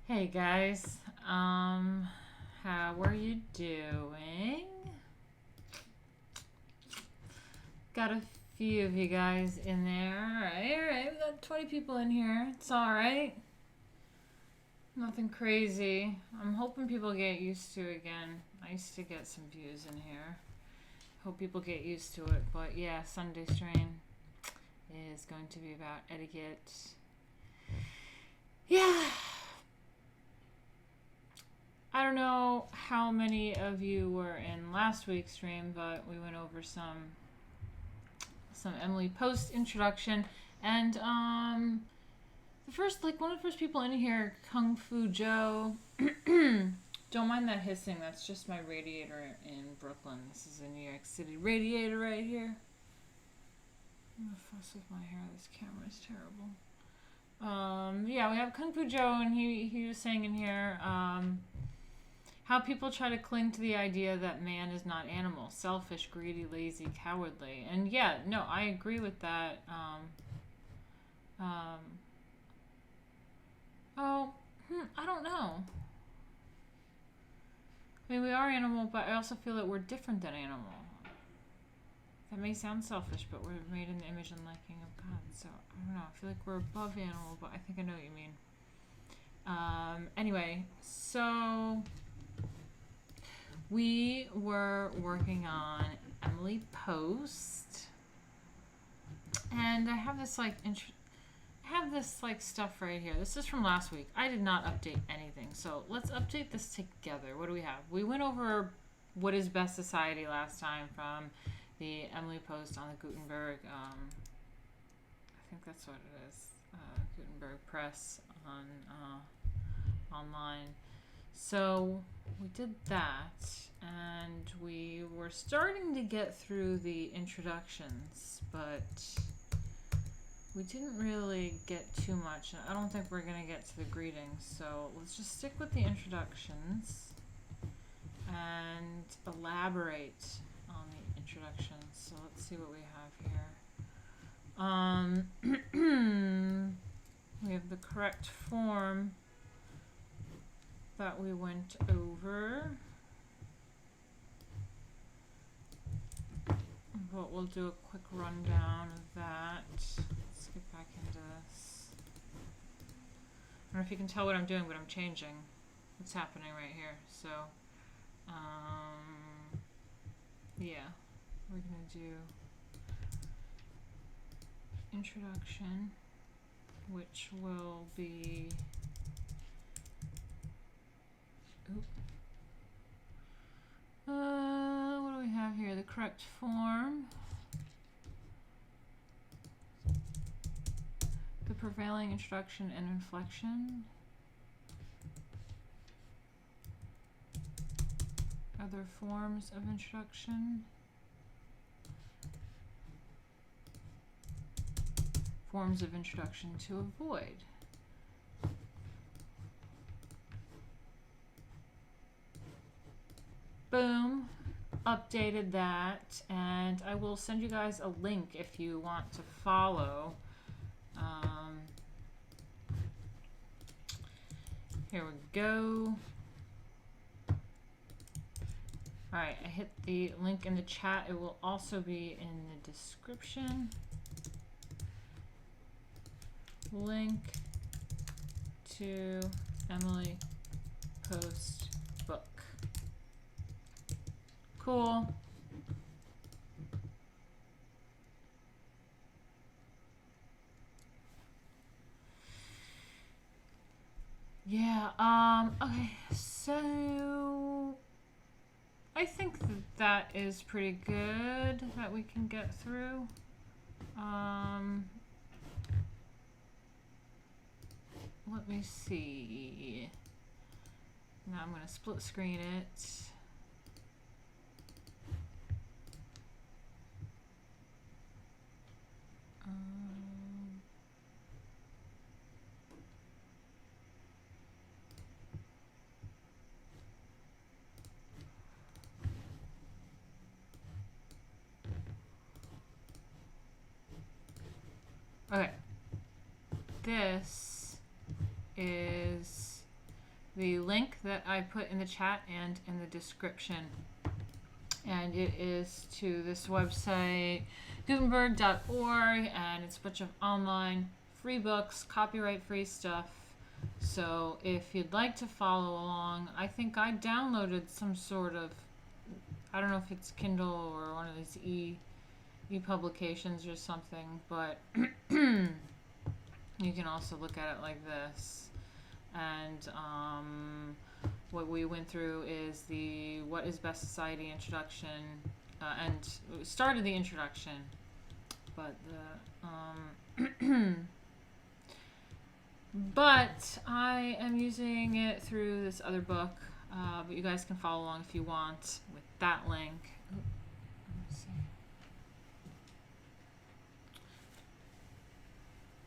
Hey guys, how are you doing? Got a few of you guys in there. Alright, we got 20 people in here. It's alright. Nothing crazy. I'm hoping people get used to it again. I used to get some views in here. Hope people get used to it. But yeah, Sunday stream is going to be about etiquette. Yeah. I don't know how many of you were in last week's stream, but we went over some Emily Post introduction, and the first, like, one of the first people in here, Kung Fu Joe. Don't mind that hissing. That's just my radiator in Brooklyn. This is a New York City radiator right here. I'm gonna fuss with my hair. This camera is terrible. Yeah, we have Kung Fu Joe, and he was saying in here, how people try to cling to the idea that man is not animal, selfish, greedy, lazy, cowardly. And yeah, no, I agree with that. I don't know. I mean, we are animal, but I also feel that we're different than animal. That may sound selfish, but we're made in the image and liking of God. So, I don't know. I feel like we're above animal, but I think I know what you mean. Anyway, so we were working on Emily Post, and I have this this like stuff right here. This is from last week. I did not update anything. So let's update this together. What do we have? We went over what is best society last time from the Emily post on the Gutenberg. I think that's what it is. Gutenberg Press on online. So we did that, and we were starting to get through the introductions, but we didn't really get too much. I don't think we're going to get to the greetings, so let's just stick with the introductions and elaborate on the introductions. So let's see what we have here. We have the correct form that we went over. But we'll do a quick rundown of that. Let's get back into this. I don't know if you can tell what I'm doing, but I'm changing what's happening right here. So, yeah, we're gonna do introduction, which will be what do we have here? The correct form, the prevailing introduction and inflection, other forms of introduction, forms of introduction to avoid. Boom, updated that, and I will send you guys a link if you want to follow. Here we go. Alright, I hit the link in the chat. It will also be in the description. Link to Emily post book. Cool. Yeah, okay, so I think that is pretty good that we can get through. Let me see. Now I'm going to split screen it. Okay, this is the link that I put in the chat and in the description, and it is to this website, gutenberg.org, and it's a bunch of online free books, copyright free stuff. So if you'd like to follow along, I think I downloaded some sort of, I don't know if it's Kindle or one of these e-publications or something, but you can also look at it like this. And what we went through is the What is Best Society introduction, and we started the introduction, but the but I am using it through this other book, but you guys can follow along if you want with that link.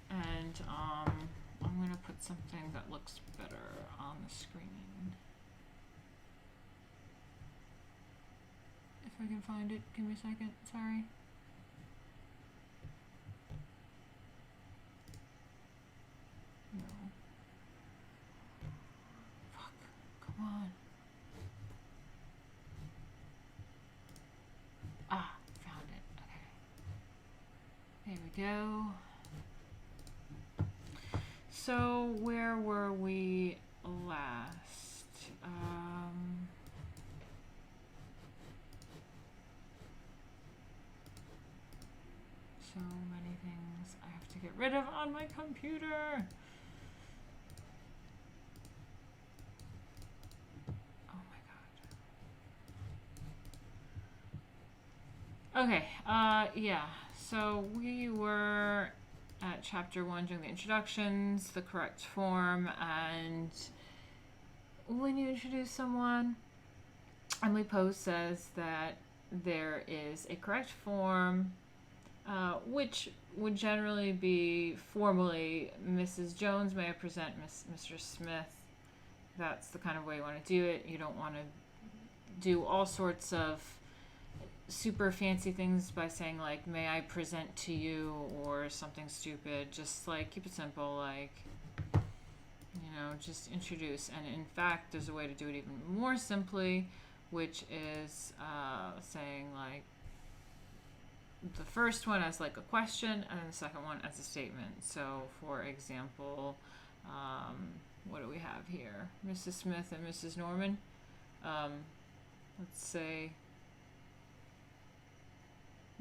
And I'm going to put something that looks better on the screen. If I can find it, give me a second, sorry. No. Fuck, come on. Ah, found it, okay. There we go. So where were we last? So many things I have to get rid of on my computer. Oh my god. Okay, yeah. So we were at chapter 1 doing the introductions, the correct form, and when you introduce someone, Emily Post says that there is a correct form, which would generally be formally Mrs. Jones, may I present Mr. Smith. That's the kind of way you want to do it. You don't want to do all sorts of super fancy things by saying like, may I present to you, or something stupid. Just like keep it simple, like, you know, just introduce. And in fact, there's a way to do it even more simply, which is saying like the first one as like a question and then the second one as a statement. So for example, what do we have here? Mrs. Smith and Mrs. Norman. Let's say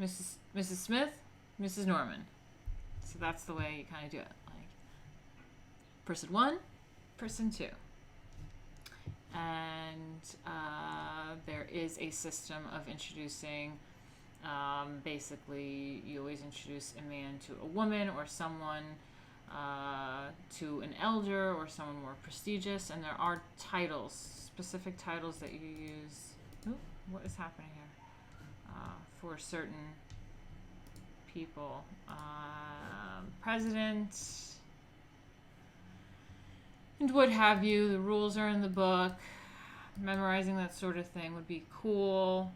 Mrs. Smith, Mrs. Norman. So that's the way you kind of do it. Like person 1, person 2. And there is a system of introducing. Basically, you always introduce a man to a woman, or someone to an elder, or someone more prestigious. And there are titles, specific titles that you use. Ooh, what is happening here? For certain people. President, and what have you. The rules are in the book. Memorizing that sort of thing would be cool.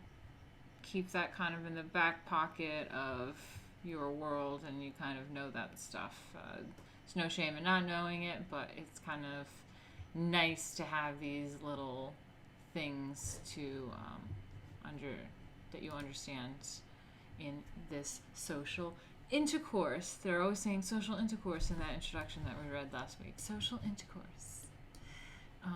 Keep that kind of in the back pocket of your world, and you kind of know that stuff. There's no shame in not knowing it, but it's kind of nice to have these little things to that you understand in this social intercourse. They're always saying social intercourse in that introduction that we read last week. Social intercourse. I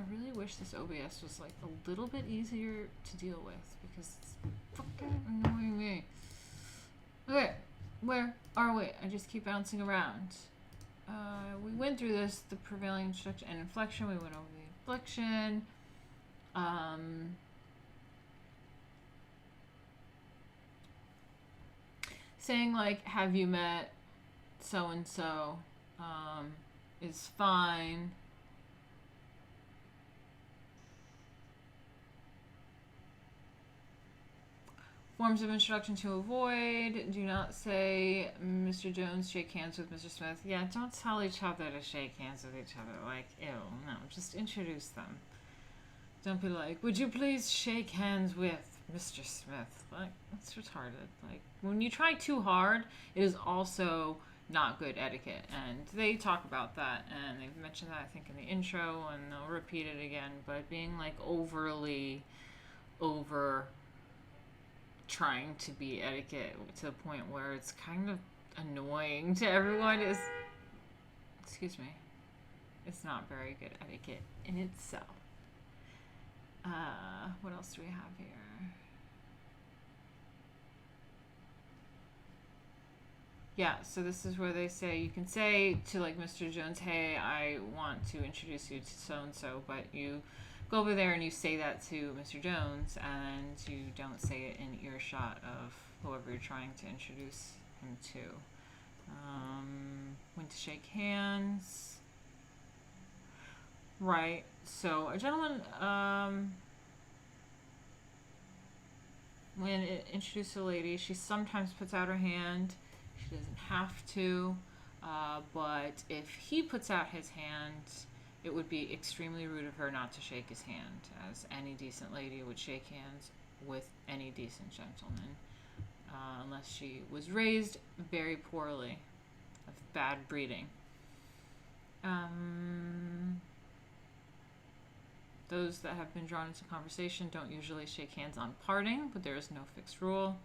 really wish this OBS was like a little bit easier to deal with, because it's fucking annoying me. Okay, where are we? I just keep bouncing around. We went through this, the prevailing introduction and inflection. We went over the inflection. Saying like, have you met so and so, is fine. Forms of introduction to avoid. Do not say, Mr. Jones, shake hands with Mr. Smith. Yeah, don't tell each other to shake hands with each other. Like, ew, no, just introduce them. Don't be like, would you please shake hands with Mr. Smith? Like, that's retarded. Like, when you try too hard, it is also not good etiquette. And they talk about that, and they've mentioned that, I think, in the intro, and they'll repeat it again. But being, like, overly over trying to be etiquette to the point where it's kind of annoying to everyone is, excuse me, it's not very good etiquette in itself. What else do we have here? Yeah, so this is where they say, you can say to like Mr. Jones, hey, I want to introduce you to so-and-so, but you go over there and you say that to Mr. Jones, and you don't say it in earshot of whoever you're trying to introduce him to. When to shake hands. Right, so a gentleman, when it introduces a lady, she sometimes puts out her hand. She doesn't have to, but if he puts out his hand, it would be extremely rude of her not to shake his hand, as any decent lady would shake hands with any decent gentleman, unless she was raised very poorly, of bad breeding. Those that have been drawn into conversation don't usually shake hands on parting, but there is no fixed rule.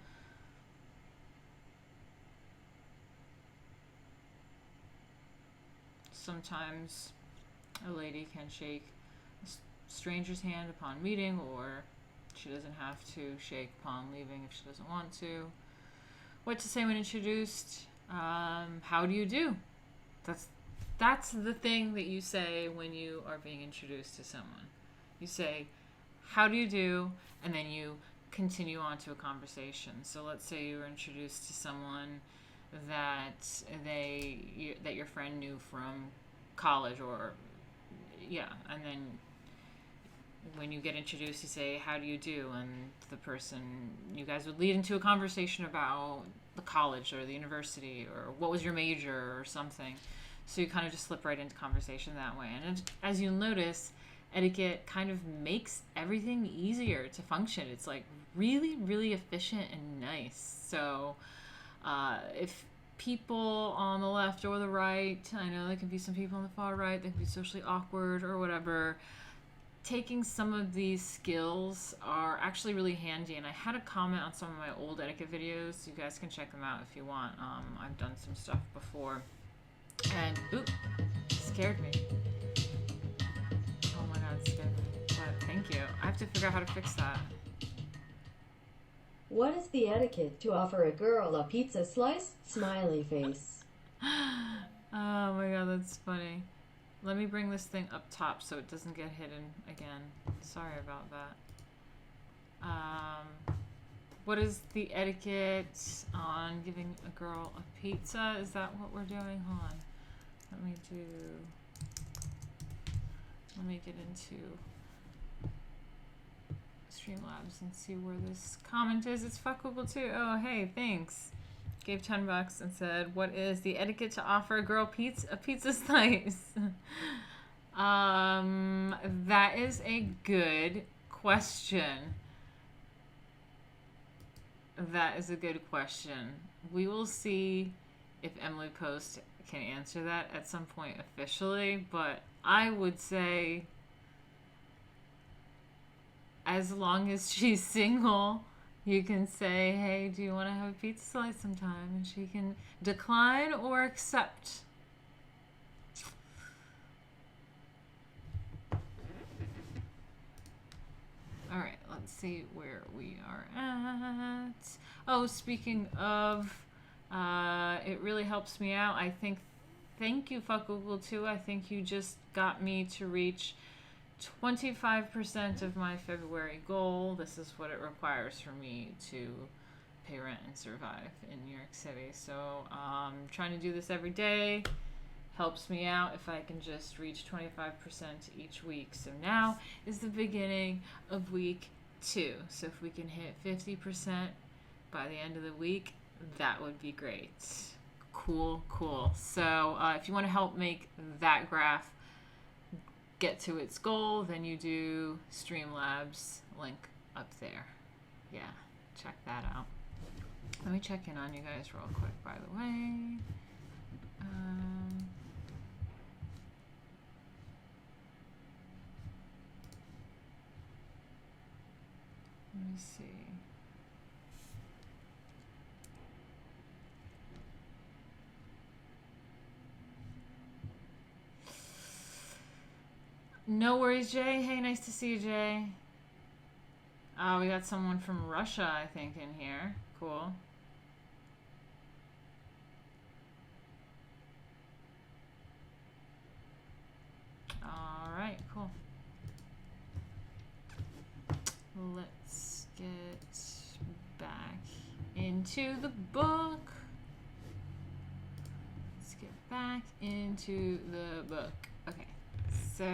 Sometimes a lady can shake a stranger's hand upon meeting, or she doesn't have to shake upon leaving if she doesn't want to. What to say when introduced. How do you do? That's the thing that you say when you are being introduced to someone. You say, how do you do? And then you continue on to a conversation. So let's say you were introduced to someone that that your friend knew from college, or and then when you get introduced, you say, how do you do? And you guys would lead into a conversation about the college or the university or what was your major or something. So you kind of just slip right into conversation that way. And as you'll notice, etiquette kind of makes everything easier to function. It's like really, really efficient and nice. So if people on the left or the right, I know there can be some people on the far right that can be socially awkward or whatever, taking some of these skills are actually really handy. And I had a comment on some of my old etiquette videos. You guys can check them out if you want. I've done some stuff before. And, scared me. Oh my god, it scared me. But thank you. I have to figure out how to fix that. What is the etiquette to offer a girl a pizza slice? Smiley face. Oh my god, that's funny. Let me bring this thing up top so it doesn't get hidden again. Sorry about that. What is the etiquette on giving a girl a pizza? Is that what we're doing? Hold on. Let me get into Streamlabs and see where this comment is. It's fuckable too. Oh, hey, thanks. Gave $10 and said, what is the etiquette to offer a girl a pizza slice? That is a good question. That is a good question. We will see if Emily Post can answer that at some point officially, but I would say as long as she's single, you can say, hey, do you want to have a pizza slice sometime? And she can decline or accept. All right, let's see where we are at. Oh, speaking of, it really helps me out. Thank you, Fuck Google, too. I think you just got me to reach 25% of my February goal. This is what it requires for me to pay rent and survive in New York City. So trying to do this every day helps me out if I can just reach 25% each week. So now is the beginning of week 2. So if we can hit 50% by the end of the week, that would be great. Cool. So if you want to help make that graph get to its goal, then you do Streamlabs, link up there. Yeah, check that out. Let me check in on you guys real quick, by the way. Let me see. No worries, Jay. Hey, nice to see you, Jay. We got someone from Russia, I think, in here. Cool. All right, cool. Let's get back into the book. Let's get back into the book. Okay. So,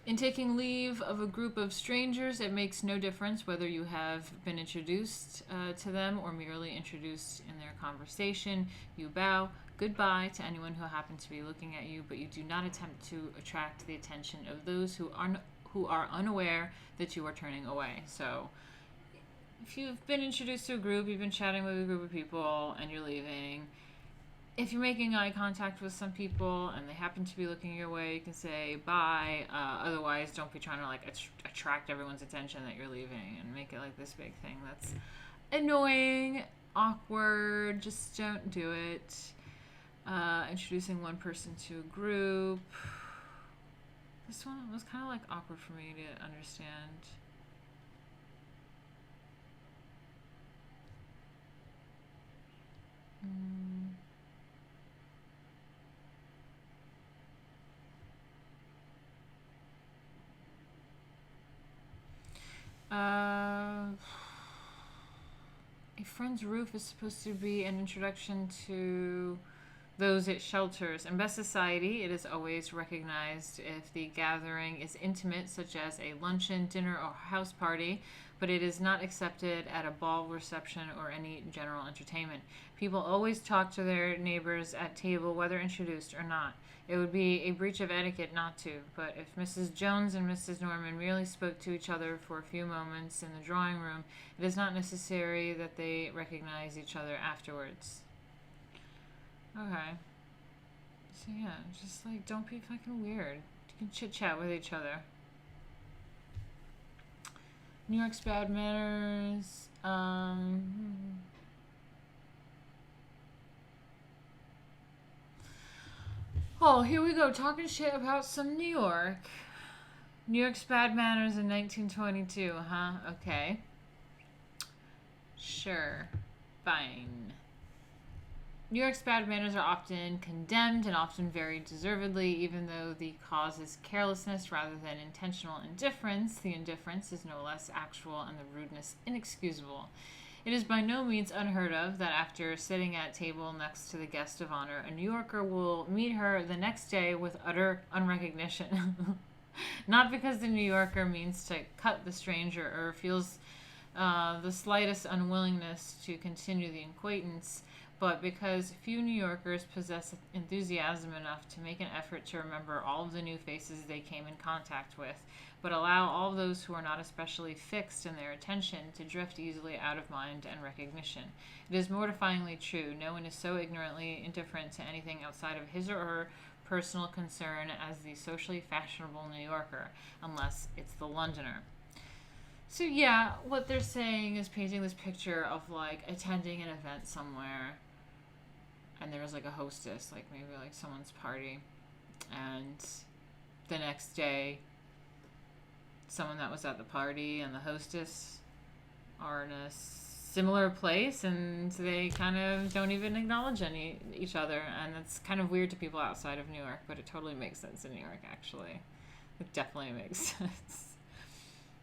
in taking leave of a group of strangers, it makes no difference whether you have been introduced to them or merely introduced in their conversation. You bow goodbye to anyone who happens to be looking at you, but you do not attempt to attract the attention of those who are unaware that you are turning away. So, if you've been introduced to a group, you've been chatting with a group of people, and you're leaving, if you're making eye contact with some people and they happen to be looking your way, you can say bye. Otherwise, don't be trying to attract everyone's attention that you're leaving and make it like this big thing. That's annoying, awkward. Just don't do it. Introducing one person to a group. This one was kind of like awkward for me to understand. A friend's roof is supposed to be an introduction to those it shelters. In best society, it is always recognized if the gathering is intimate, such as a luncheon, dinner, or house party, but it is not accepted at a ball reception or any general entertainment. People always talk to their neighbors at table, whether introduced or not. It would be a breach of etiquette not to, but if Mrs. Jones and Mrs. Norman merely spoke to each other for a few moments in the drawing room, it is not necessary that they recognize each other afterwards. Okay. So yeah, just like don't be fucking weird. You can chit chat with each other. New York's bad manners. Oh, here we go. Talking shit about some New York. New York's bad manners in 1922, huh? Okay. Sure. Fine. New York's bad manners are often condemned and often very deservedly, even though the cause is carelessness rather than intentional indifference. The indifference is no less actual and the rudeness inexcusable. It is by no means unheard of that after sitting at table next to the guest of honor, a New Yorker will meet her the next day with utter unrecognition. Not because the New Yorker means to cut the stranger or feels the slightest unwillingness to continue the acquaintance, but because few New Yorkers possess enthusiasm enough to make an effort to remember all of the new faces they came in contact with, but allow all those who are not especially fixed in their attention to drift easily out of mind and recognition. It is mortifyingly true. No one is so ignorantly indifferent to anything outside of his or her personal concern as the socially fashionable New Yorker, unless it's the Londoner. So yeah, what they're saying is painting this picture of like attending an event somewhere, and there was like a hostess, like maybe like someone's party, and the next day someone that was at the party and the hostess are in a similar place and they kind of don't even acknowledge each other, and it's kind of weird to people outside of New York, but it totally makes sense in New York. Actually, it definitely makes sense.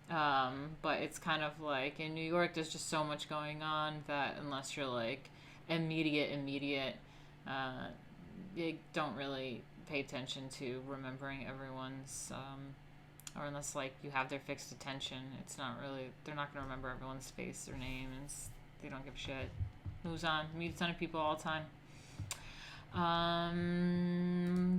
But it's kind of like in New York there's just so much going on that unless you're like immediate you don't really pay attention to remembering everyone's or unless like you have their fixed attention, it's not really, they're not going to remember everyone's face or name, and they don't give a shit. Moves on. Meet a ton of people all the time.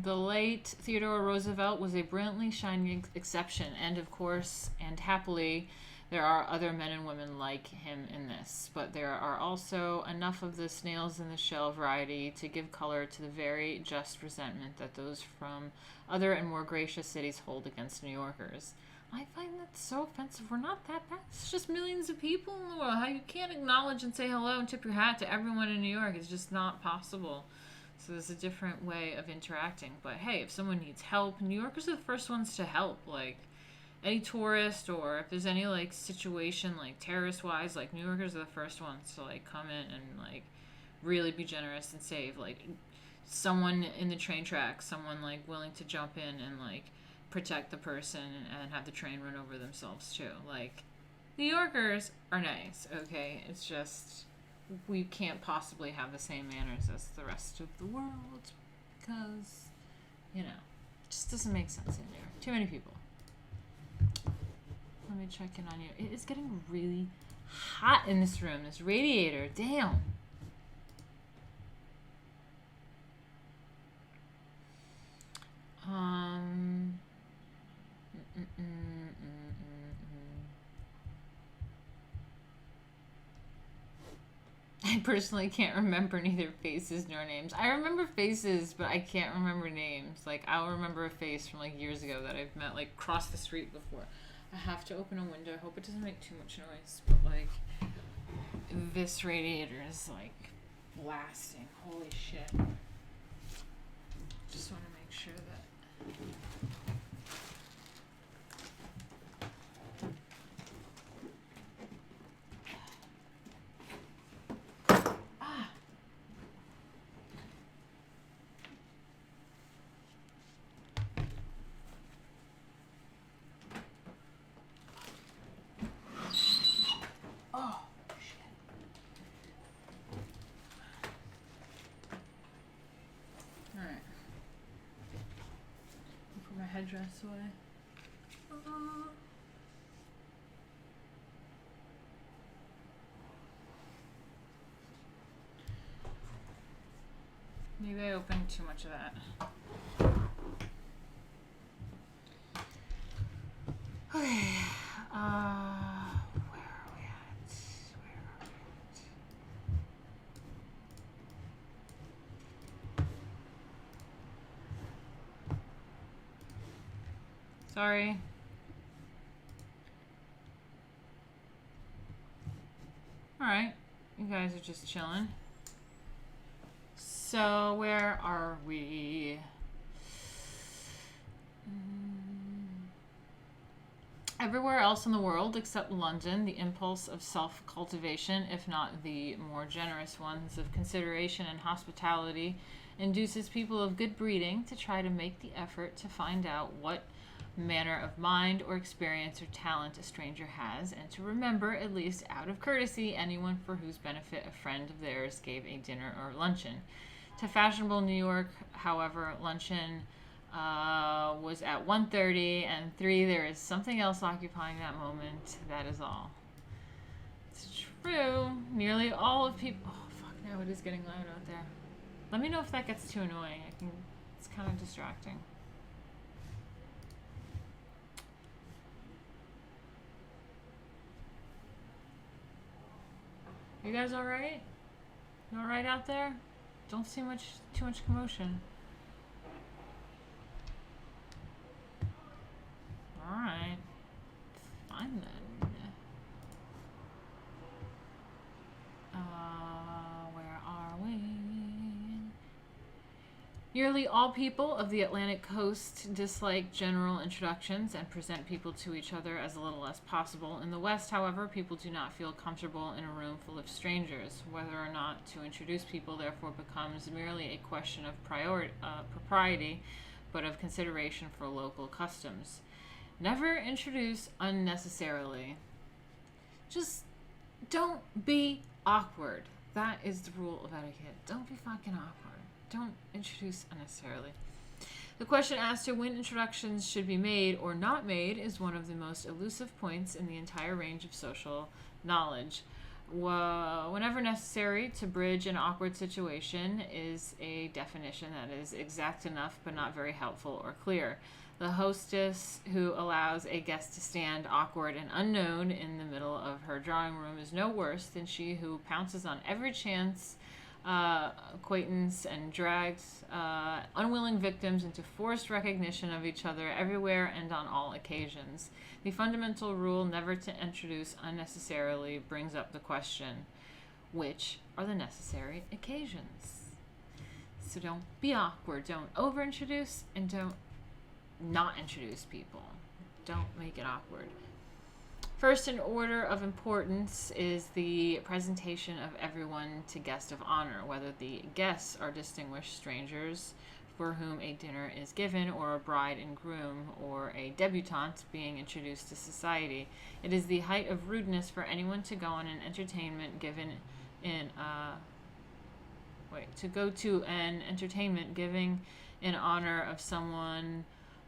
The late Theodore Roosevelt was a brilliantly shining exception, and of course, and happily, there are other men and women like him in this, but there are also enough of the snails in the shell variety to give color to the very just resentment that those from other and more gracious cities hold against New Yorkers. I find that so offensive. We're not that bad. It's just millions of people in the world. How you can't acknowledge and say hello and tip your hat to everyone in New York is just not possible. So there's a different way of interacting. But hey, if someone needs help, New Yorkers are the first ones to help. Like any tourist, or if there's any like situation like terrorist wise, like New Yorkers are the first ones to like come in and like really be generous and save like someone in the train tracks, someone like willing to jump in and like protect the person and have the train run over themselves too. Like New Yorkers are nice, okay? It's just we can't possibly have the same manners as the rest of the world because, you know, it just doesn't make sense in New York. Too many people. Let me check in on you. It is getting really hot in this room. This radiator, damn. I personally can't remember neither faces nor names. I remember faces, but I can't remember names. Like, I'll remember a face from, like, years ago that I've met, like, across the street before. I have to open a window. I hope it doesn't make too much noise. But, like, this radiator is, like, blasting. Holy shit. Just want to make sure that dress away. Maybe I opened too much of that. Okay. Where are we at? Sorry. Alright. You guys are just chilling. So, where are we? Everywhere else in the world except London, the impulse of self-cultivation, if not the more generous ones of consideration and hospitality, induces people of good breeding to try to make the effort to find out what manner of mind or experience or talent a stranger has, and to remember, at least out of courtesy, anyone for whose benefit a friend of theirs gave a dinner or luncheon. To fashionable New York, however, luncheon was at 1:30 and 3. There is something else occupying that moment. That is all. It's true. Nearly all of people. Oh fuck! Now it is getting loud out there. Let me know if that gets too annoying. It's kind of distracting. You guys all right? You all right out there? Don't see too much commotion. All right. Fine then. Where are we? Nearly all people of the Atlantic coast dislike general introductions and present people to each other as little as possible. In the West, however, people do not feel comfortable in a room full of strangers. Whether or not to introduce people, therefore, becomes merely a question of propriety, but of consideration for local customs. Never introduce unnecessarily. Just don't be awkward. That is the rule of etiquette. Don't be fucking awkward. Don't introduce unnecessarily. The question as to when introductions should be made or not made is one of the most elusive points in the entire range of social knowledge. Whenever necessary to bridge an awkward situation is a definition that is exact enough but not very helpful or clear. The hostess who allows a guest to stand awkward and unknown in the middle of her drawing room is no worse than she who pounces on every chance acquaintance and drags unwilling victims into forced recognition of each other everywhere and on all occasions. The fundamental rule never to introduce unnecessarily brings up the question, which are the necessary occasions? So don't be awkward, don't over-introduce, and don't not introduce people. Don't make it awkward. First in order of importance is the presentation of everyone to guest of honor, whether the guests are distinguished strangers for whom a dinner is given, or a bride and groom, or a debutante being introduced to society. It is the height of rudeness for anyone to go on an entertainment given in giving in honor of someone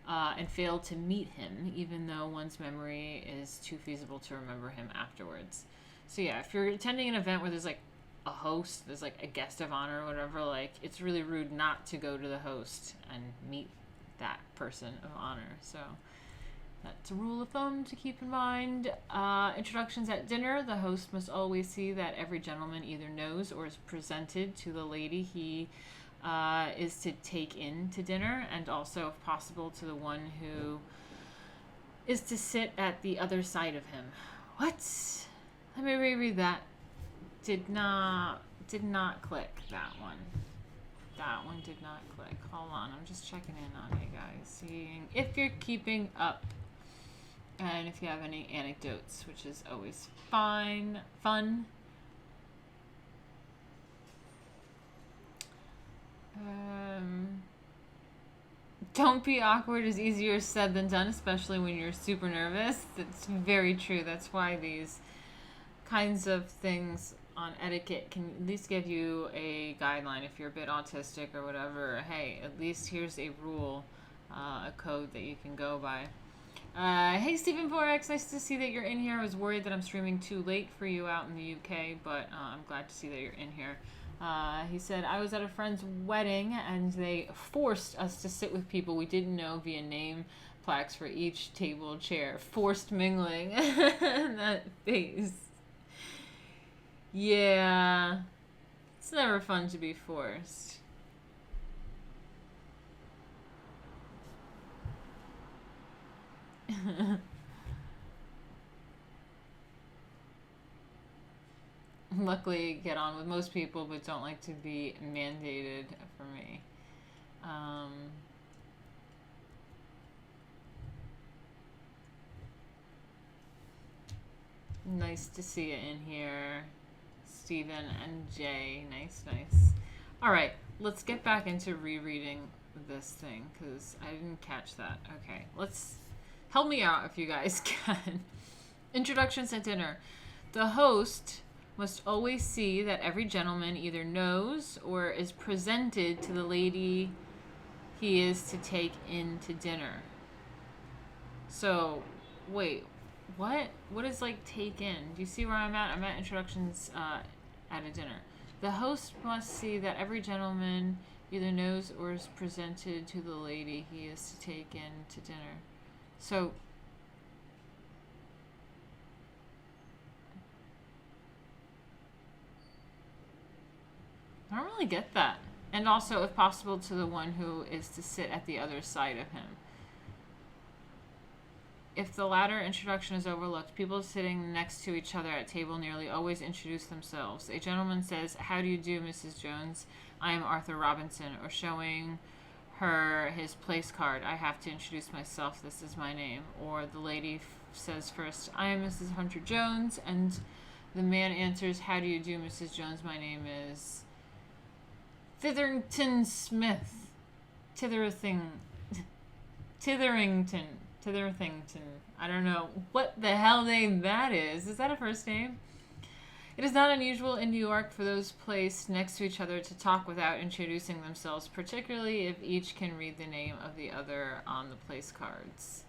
and fail to meet him, even though one's memory is too feasible to remember him afterwards. So yeah, if you're attending an event where there's like a host, there's like a guest of honor or whatever, like it's really rude not to go to the host and meet that person of honor. So that's a rule of thumb to keep in mind. Introductions at dinner. The host must always see that every gentleman either knows or is presented to the lady he is to take in to dinner, and also, if possible, to the one who is to sit at the other side of him. What? Let me reread that. Did not click that one. That one did not click. Hold on, I'm just checking in on you guys, seeing if you're keeping up, and if you have any anecdotes, which is always fun. Don't be awkward is easier said than done, especially when you're super nervous. That's very true. That's why these kinds of things on etiquette can at least give you a guideline if you're a bit autistic or whatever. Hey, at least here's a rule. a code that you can go by. Hey Stephen Forex, nice to see that you're in here. I was worried that I'm streaming too late for you out in the UK, but I'm glad to see that you're in here. He said, I was at a friend's wedding and they forced us to sit with people we didn't know via name plaques for each table chair. Forced mingling. That face. Yeah. It's never fun to be forced. Luckily, get on with most people, but don't like to be mandated for me. Nice to see you in here, Stephen and Jay. Nice, nice. All right, let's get back into rereading this thing because I didn't catch that. Okay, let's help me out if you guys can. Introductions at dinner. The host must always see that every gentleman either knows or is presented to the lady he is to take in to dinner. So, wait, what? What is like take in? Do you see where I'm at? I'm at introductions at a dinner. The host must see that every gentleman either knows or is presented to the lady he is to take in to dinner. So, I don't really get that. And also, if possible, to the one who is to sit at the other side of him. If the latter introduction is overlooked, people sitting next to each other at table nearly always introduce themselves. A gentleman says, "How do you do, Mrs. Jones? I am Arthur Robinson," or showing her his place card. "I have to introduce myself. This is my name." Or the lady says first, "I am Mrs. Hunter Jones," and the man answers, "How do you do, Mrs. Jones? My name is Titherington Smith. Titherington. I don't know what the hell name that is. Is that a first name? It is not unusual in New York for those placed next to each other to talk without introducing themselves, particularly if each can read the name of the other on the place cards.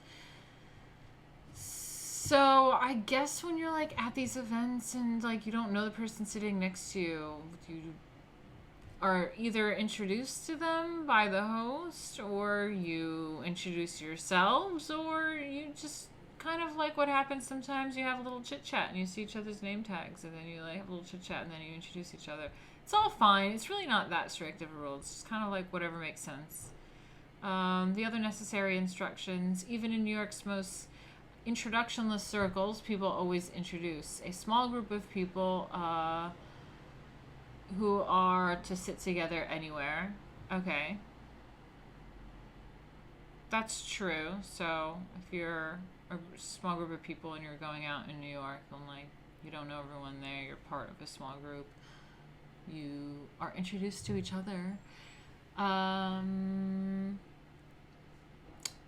So I guess when you're like at these events and like you don't know the person sitting next to you, you are either introduced to them by the host, or you introduce yourselves, or you just kind of like what happens sometimes. You have a little chit chat and you see each other's name tags, and then you like have a little chit chat and then you introduce each other. It's all fine. It's really not that strict of a rule. It's just kind of like whatever makes sense. The other necessary instructions, even in New York's most introductionless circles, people always introduce a small group of people who are to sit together anywhere. Okay. That's true. So if you're a small group of people and you're going out in New York and like you don't know everyone there, you're part of a small group, you are introduced to each other.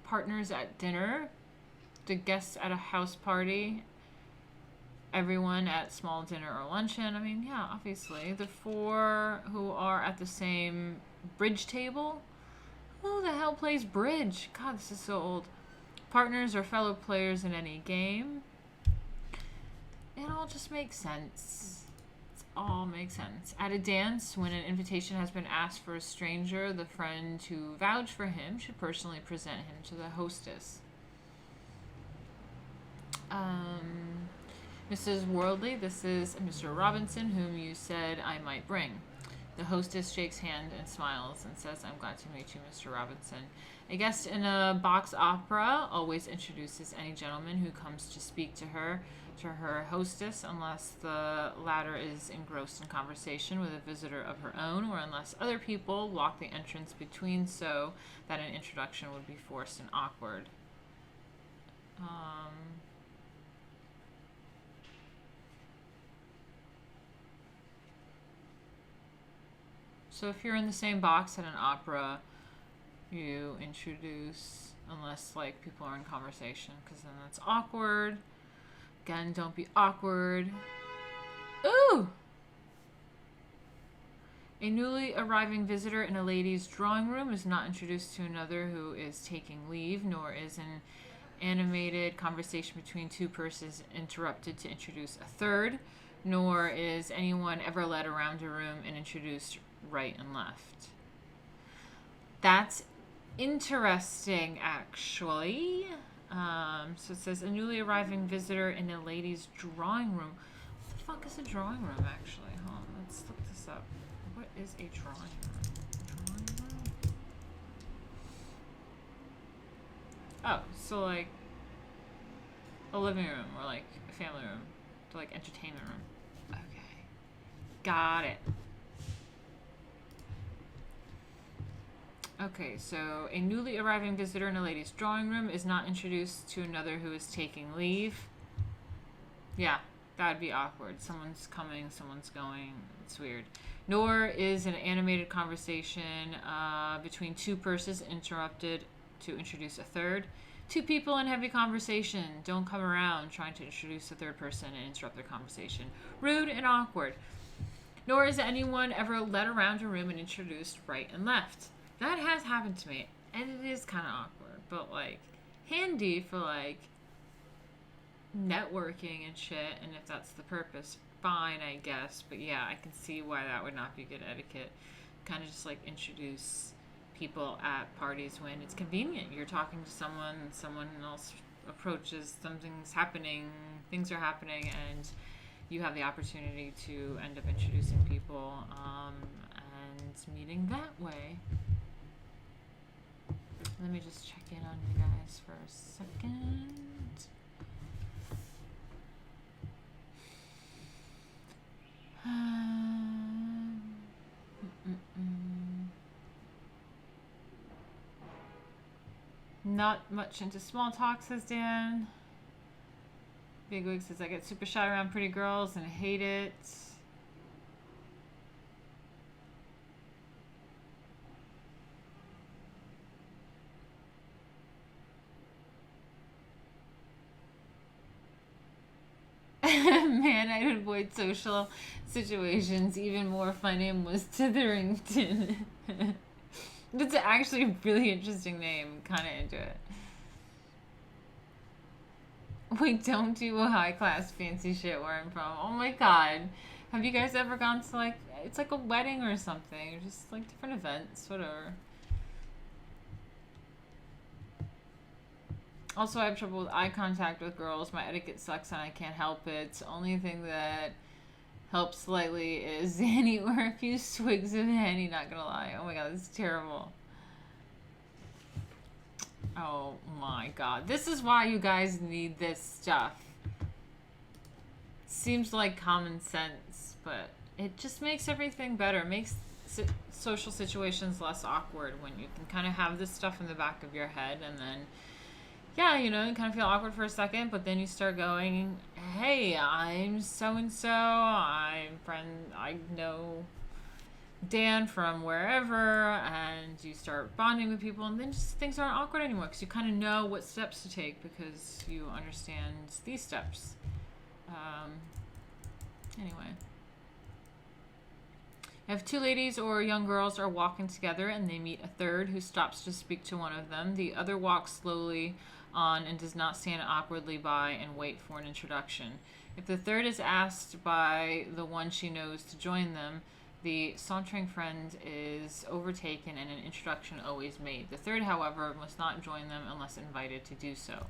Partners at dinner, the guests at a house party, everyone at small dinner or luncheon. I mean, yeah, obviously. The four who are at the same bridge table. Who the hell plays bridge? God, this is so old. Partners or fellow players in any game. It all just makes sense. It all makes sense. At a dance, when an invitation has been asked for a stranger, the friend who vouched for him should personally present him to the hostess. Mrs. Worldly, this is Mr. Robinson, whom you said I might bring. The hostess shakes hand and smiles and says, "I'm glad to meet you, Mr. Robinson." A guest in a box opera always introduces any gentleman who comes to speak to her hostess, unless the latter is engrossed in conversation with a visitor of her own, or unless other people block the entrance between, so that an introduction would be forced and awkward. So if you're in the same box at an opera, you introduce, unless like people are in conversation, because then that's awkward. Again, don't be awkward. Ooh! A newly arriving visitor in a lady's drawing room is not introduced to another who is taking leave, nor is an animated conversation between two persons interrupted to introduce a third, nor is anyone ever led around a room and introduced right and left. That's interesting, actually. So it says a newly arriving visitor in a lady's drawing room. What the fuck is a drawing room, actually? Hold on, let's look this up. What is a drawing room? Drawing room? Oh, so like a living room or like a family room, to like entertainment room. Okay, got it. Okay, so a newly arriving visitor in a lady's drawing room is not introduced to another who is taking leave. Yeah, that would be awkward. Someone's coming, someone's going. It's weird. Nor is an animated conversation between two persons interrupted to introduce a third. Two people in heavy conversation don't come around trying to introduce a third person and interrupt their conversation. Rude and awkward. Nor is anyone ever led around a room and introduced right and left. That has happened to me, and it is kind of awkward, but like handy for like networking and shit. And if that's the purpose, fine, I guess. But yeah, I can see why that would not be good etiquette. Kind of just like introduce people at parties when it's convenient. You're talking to someone, someone else approaches, something's happening, things are happening, and you have the opportunity to end up introducing people and meeting that way. Let me just check in on you guys for a second. Not much into small talk, says Dan. Bigwig says, I get super shy around pretty girls and hate it. Man, I'd avoid social situations. Even more, if my name was Titherington. That's actually a really interesting name. Kind of into it. Wait, don't do a high class fancy shit where I'm from. Oh my god. Have you guys ever gone to like, it's like a wedding or something, or just like different events, whatever. Also, I have trouble with eye contact with girls. My etiquette sucks and I can't help it. Only thing that helps slightly is Zanny or a few swigs of Henny, not gonna lie. Oh my god, this is terrible. Oh my god. This is why you guys need this stuff. Seems like common sense, but it just makes everything better. It makes social situations less awkward when you can kind of have this stuff in the back of your head, and then yeah, you know, you kind of feel awkward for a second, but then you start going, hey, I'm so-and-so, I know Dan from wherever, and you start bonding with people, and then just things aren't awkward anymore, because you kind of know what steps to take, because you understand these steps. Anyway. If two ladies or young girls are walking together, and they meet a third who stops to speak to one of them, the other walks slowly on and does not stand awkwardly by and wait for an introduction. If the third is asked by the one she knows to join them, the sauntering friend is overtaken and an introduction always made. The third, however, must not join them unless invited to do so.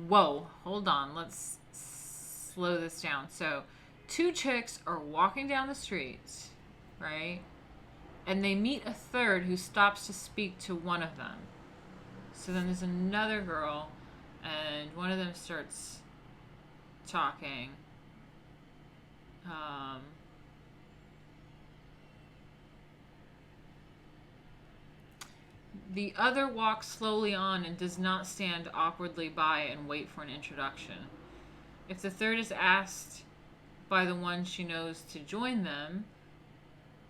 Whoa, hold on, let's slow this down. So, two chicks are walking down the street, right? And they meet a third who stops to speak to one of them. So then there's another girl, and one of them starts talking. The other walks slowly on and does not stand awkwardly by and wait for an introduction. If the third is asked by the one she knows to join them,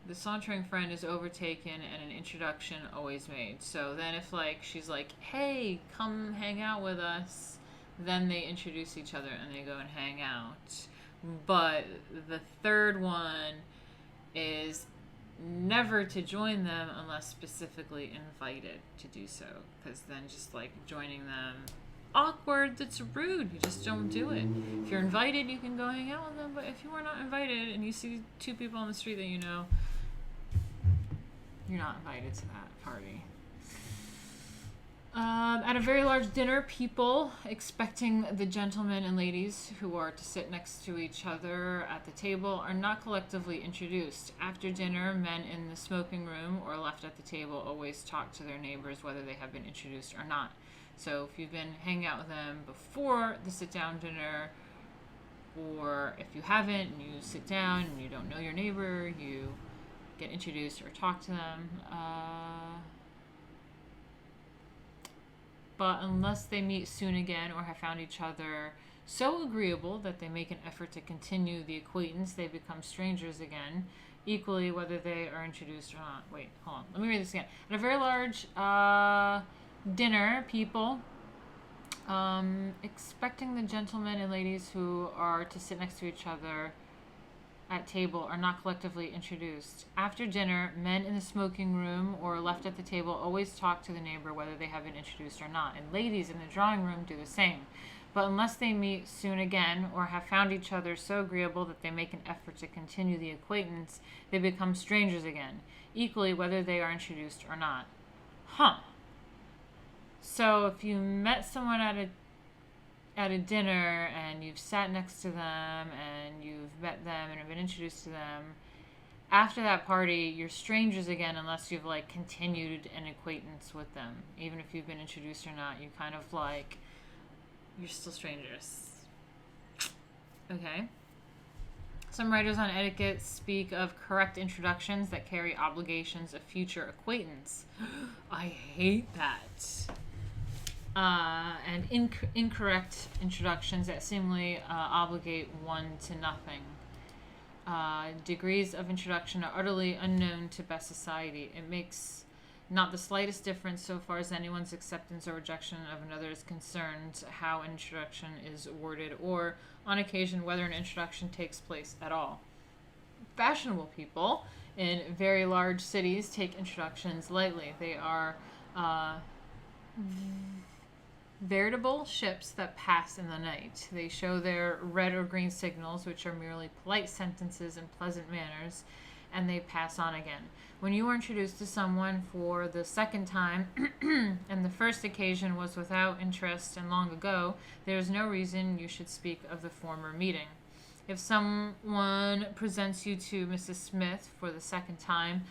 the sauntering friend is overtaken and an introduction always made. So then if like she's like, hey, come hang out with us, then they introduce each other and they go and hang out. But the third one is never to join them unless specifically invited to do so, because then just like joining them, awkward, that's rude, you just don't do it. If you're invited, you can go hang out with them, but if you are not invited and you see two people on the street that you know, you're not invited to that party. At a very large dinner, people expecting the gentlemen and ladies who are to sit next to each other at the table are not collectively introduced. After dinner, men in the smoking room or left at the table always talk to their neighbors whether they have been introduced or not. So if you've been hanging out with them before the sit-down dinner, or if you haven't and you sit down and you don't know your neighbor, you get introduced or talk to them. But unless they meet soon again or have found each other so agreeable that they make an effort to continue the acquaintance, they become strangers again, equally whether they are introduced or not. Wait, hold on. Let me read this again. At a very large dinner, people expecting the gentlemen and ladies who are to sit next to each other at table are not collectively introduced. After dinner, men in the smoking room or left at the table always talk to the neighbor whether they have been introduced or not, and ladies in the drawing room do the same. But unless they meet soon again or have found each other so agreeable that they make an effort to continue the acquaintance, they become strangers again, equally whether they are introduced or not. Huh. So if you met someone at a dinner and you've sat next to them and you've met them and have been introduced to them, after that party you're strangers again unless you've like continued an acquaintance with them. Even if you've been introduced or not, you kind of like, you're still strangers. Okay. Some writers on etiquette speak of correct introductions that carry obligations of future acquaintance. I hate that. And incorrect introductions that seemingly obligate one to nothing. Degrees of introduction are utterly unknown to best society. It makes not the slightest difference so far as anyone's acceptance or rejection of another is concerned how an introduction is worded, or, on occasion, whether an introduction takes place at all. Fashionable people in very large cities take introductions lightly. They are veritable ships that pass in the night. They show their red or green signals, which are merely polite sentences and pleasant manners, and they pass on again. When you are introduced to someone for the second time, and the first occasion was without interest and long ago, there is no reason you should speak of the former meeting. If someone presents you to Mrs. Smith for the second time,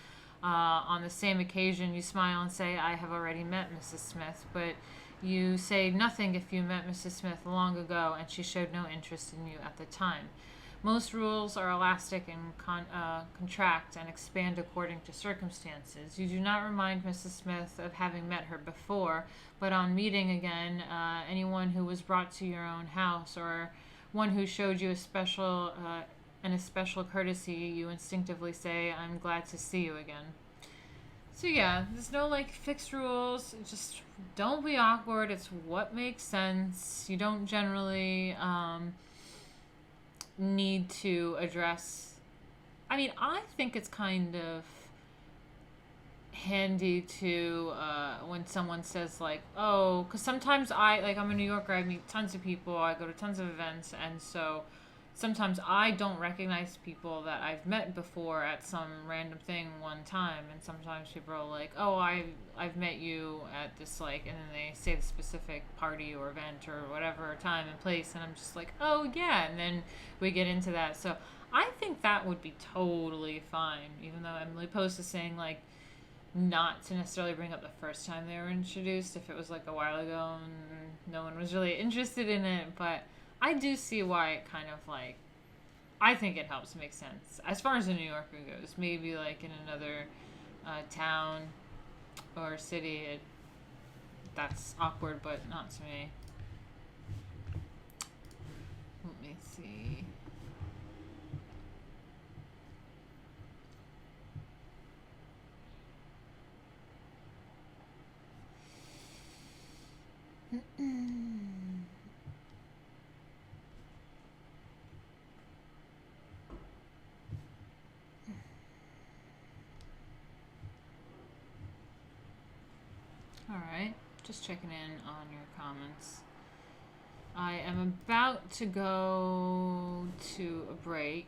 on the same occasion, you smile and say, "I have already met Mrs. Smith," but you say nothing if you met Mrs. Smith long ago and she showed no interest in you at the time. Most rules are elastic and contract and expand according to circumstances. You do not remind Mrs. Smith of having met her before, but on meeting again, anyone who was brought to your own house or one who showed you a special courtesy, you instinctively say, "I'm glad to see you again." So yeah, there's no like fixed rules. Just don't be awkward. It's what makes sense. You don't generally need to address. I mean, I think it's kind of handy to when someone says like, "Oh," because sometimes I'm a New Yorker. I meet tons of people. I go to tons of events, and so sometimes I don't recognize people that I've met before at some random thing one time, and sometimes people are like, "Oh, I've met you at this like," and then they say the specific party or event or whatever time and place, and I'm just like, "Oh yeah," and then we get into that. So I think that would be totally fine, even though Emily Post is saying like not to necessarily bring up the first time they were introduced if it was like a while ago and no one was really interested in it, but I do see why it kind of like, I think it helps make sense. As far as a New Yorker goes, maybe like in another town or city, that's awkward, but not to me. Let me see. Just checking in on your comments. I am about to go to a break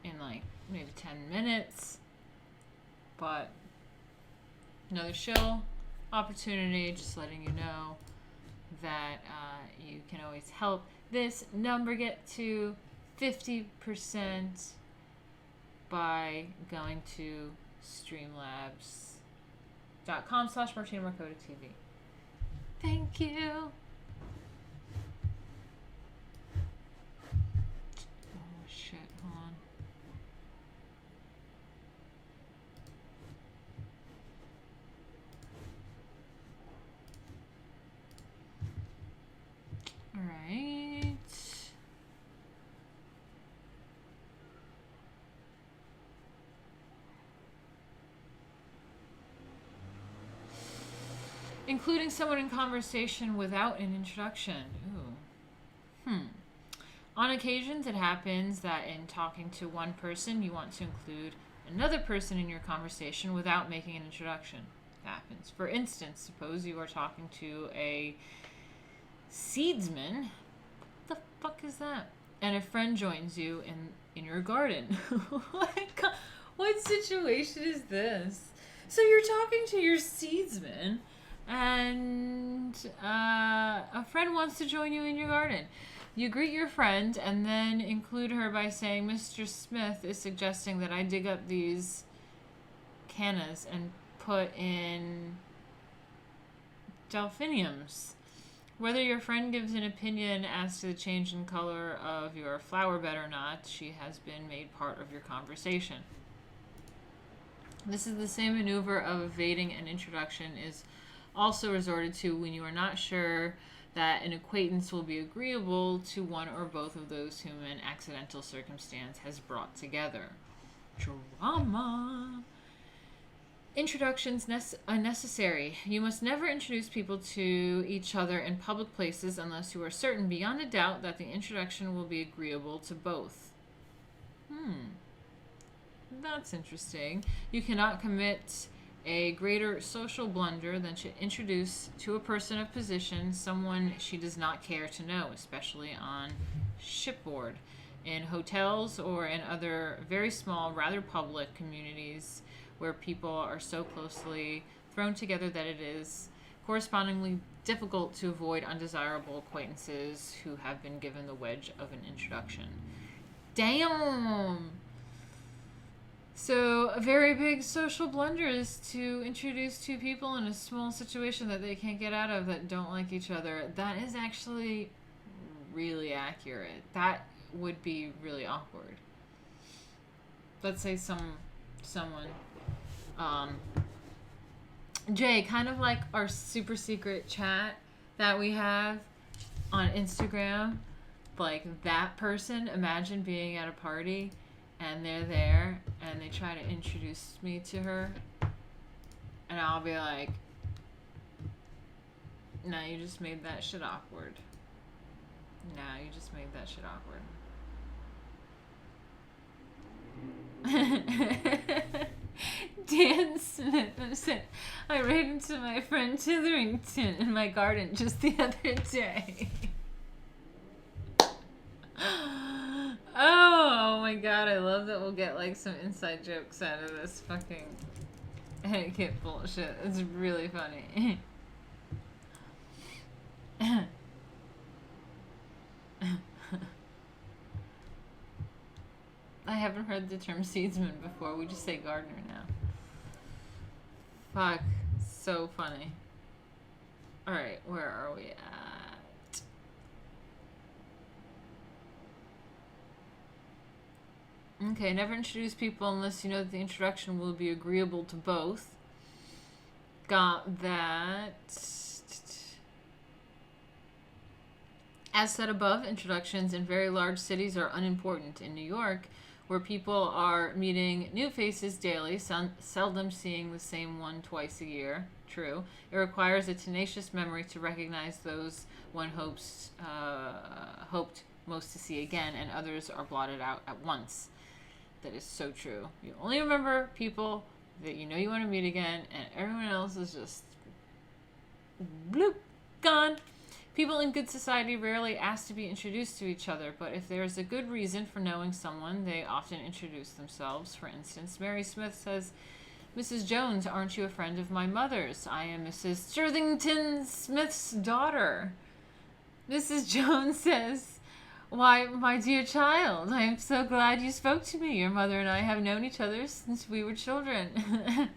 in like maybe 10 minutes, but another show opportunity, just letting you know that you can always help this number get to 50% by going to streamlabs.com/Martina Markota TV. Thank you. Oh shit, hold on. All right. Including someone in conversation without an introduction. Ooh. On occasions, it happens that in talking to one person, you want to include another person in your conversation without making an introduction. It happens. For instance, suppose you are talking to a seedsman. What the fuck is that? And a friend joins you in your garden. What situation is this? So you're talking to your seedsman, and a friend wants to join you in your garden. You greet your friend and then include her by saying, Mr. Smith is suggesting that I dig up these cannas and put in delphiniums. Whether your friend gives an opinion as to the change in color of your flower bed or not, she has been made part of your conversation. This is the same maneuver of evading an introduction is also resorted to when you are not sure that an acquaintance will be agreeable to one or both of those whom an accidental circumstance has brought together. Drama. Introductions unnecessary. You must never introduce people to each other in public places unless you are certain beyond a doubt that the introduction will be agreeable to both. That's interesting. You cannot commit a greater social blunder than to introduce to a person of position someone she does not care to know, especially on shipboard, in hotels, or in other very small, rather public communities where people are so closely thrown together that it is correspondingly difficult to avoid undesirable acquaintances who have been given the wedge of an introduction. Damn! So, a very big social blunder is to introduce two people in a small situation that they can't get out of that don't like each other. That is actually really accurate. That would be really awkward. Let's say someone, Jay, kind of like our super secret chat that we have on Instagram, like that person, imagine being at a party and they're there and they try to introduce me to her, and I'll be like, no, you just made that shit awkward. No, you just made that shit awkward. Dan Smith said, I ran into my friend Titherington in my garden just the other day. Oh my god, I love that we'll get like some inside jokes out of this fucking etiquette bullshit. It's really funny. I haven't heard the term seedsman before. We just say gardener now. Fuck. So funny. Alright, where are we at? Okay, never introduce people unless you know that the introduction will be agreeable to both. Got that. As said above, introductions in very large cities are unimportant. In New York, where people are meeting new faces daily, seldom seeing the same one twice a year. True. It requires a tenacious memory to recognize those one hoped most to see again, and others are blotted out at once. That is so true. You only remember people that you know you want to meet again, and everyone else is just bloop, gone. People in good society rarely ask to be introduced to each other, but if there is a good reason for knowing someone, they often introduce themselves. For instance, Mary Smith says, "Mrs. Jones, aren't you a friend of my mother's? I am Mrs. Stirthington Smith's daughter." Mrs. Jones says, "Why, my dear child, I am so glad you spoke to me. Your mother and I have known each other since we were children."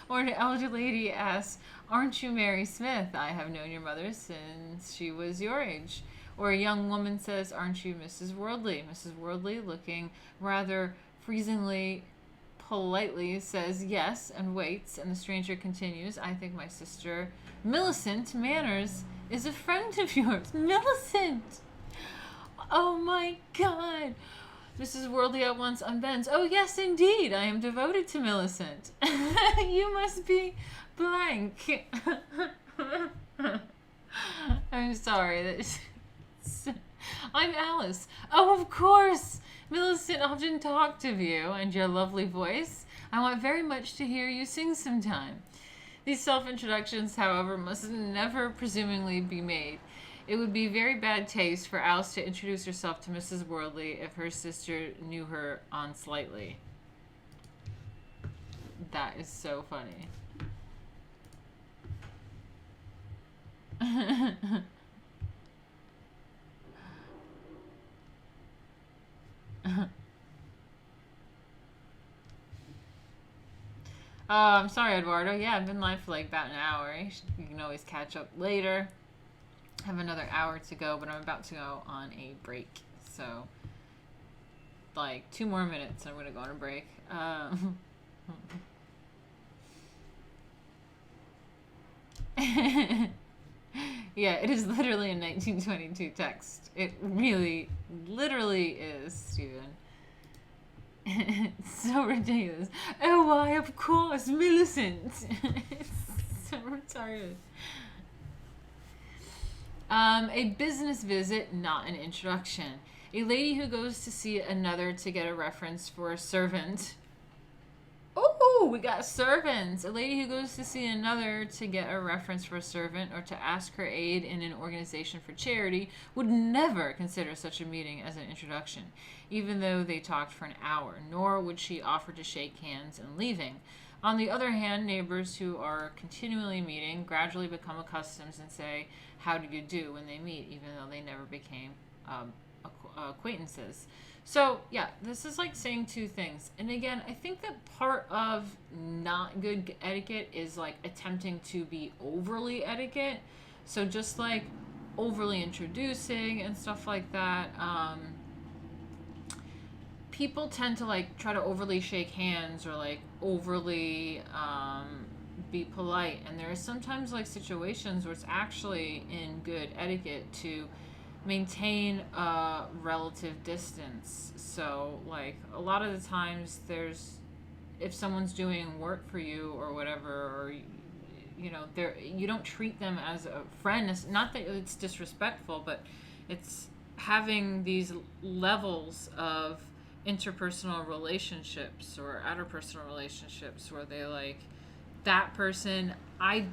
Or an elder lady asks, "Aren't you Mary Smith? I have known your mother since she was your age." Or a young woman says, "Aren't you Mrs. Worldly?" Mrs. Worldly, looking rather freezingly politely, says yes and waits, and the stranger continues, "I think my sister Millicent Manners is a friend of yours." Millicent! Oh my god! Mrs. Worldly at once unbends. "Oh yes, indeed, I am devoted to Millicent." "You must be blank." I'm sorry. I'm Alice. "Oh, of course. Millicent often talked of you and your lovely voice. I want very much to hear you sing sometime." These self-introductions, however, must never presumably be made. It would be very bad taste for Alice to introduce herself to Mrs. Worldly if her sister knew her on slightly. That is so funny. I'm sorry, Eduardo. Yeah, I've been live for like about an hour. You can always catch up later. I have another hour to go, but I'm about to go on a break. So, like 2 more minutes, I'm going to go on a break. Yeah, it is literally a 1922 text. It really, literally is, Steven. It's so ridiculous. "Oh, why, of course, Millicent." It's so retarded. A business visit, not an introduction. A lady who goes to see another to get a reference for a servant. Oh, we got servants. A lady who goes to see another to get a reference for a servant or to ask her aid in an organization for charity would never consider such a meeting as an introduction, even though they talked for an hour, nor would she offer to shake hands and leaving. On the other hand, neighbors who are continually meeting gradually become accustomed and say, "How do you do?" when they meet, even though they never became acquaintances. So, yeah, this is like saying two things. And again, I think that part of not good etiquette is like attempting to be overly etiquette. So just like overly introducing and stuff like that. People tend to like try to overly shake hands or like overly be polite. And there are sometimes like situations where it's actually in good etiquette to maintain a relative distance. So like a lot of the times if someone's doing work for you or whatever, or you don't treat them as a friend. It's not that it's disrespectful, but it's having these levels of interpersonal relationships or interpersonal relationships where they like that person,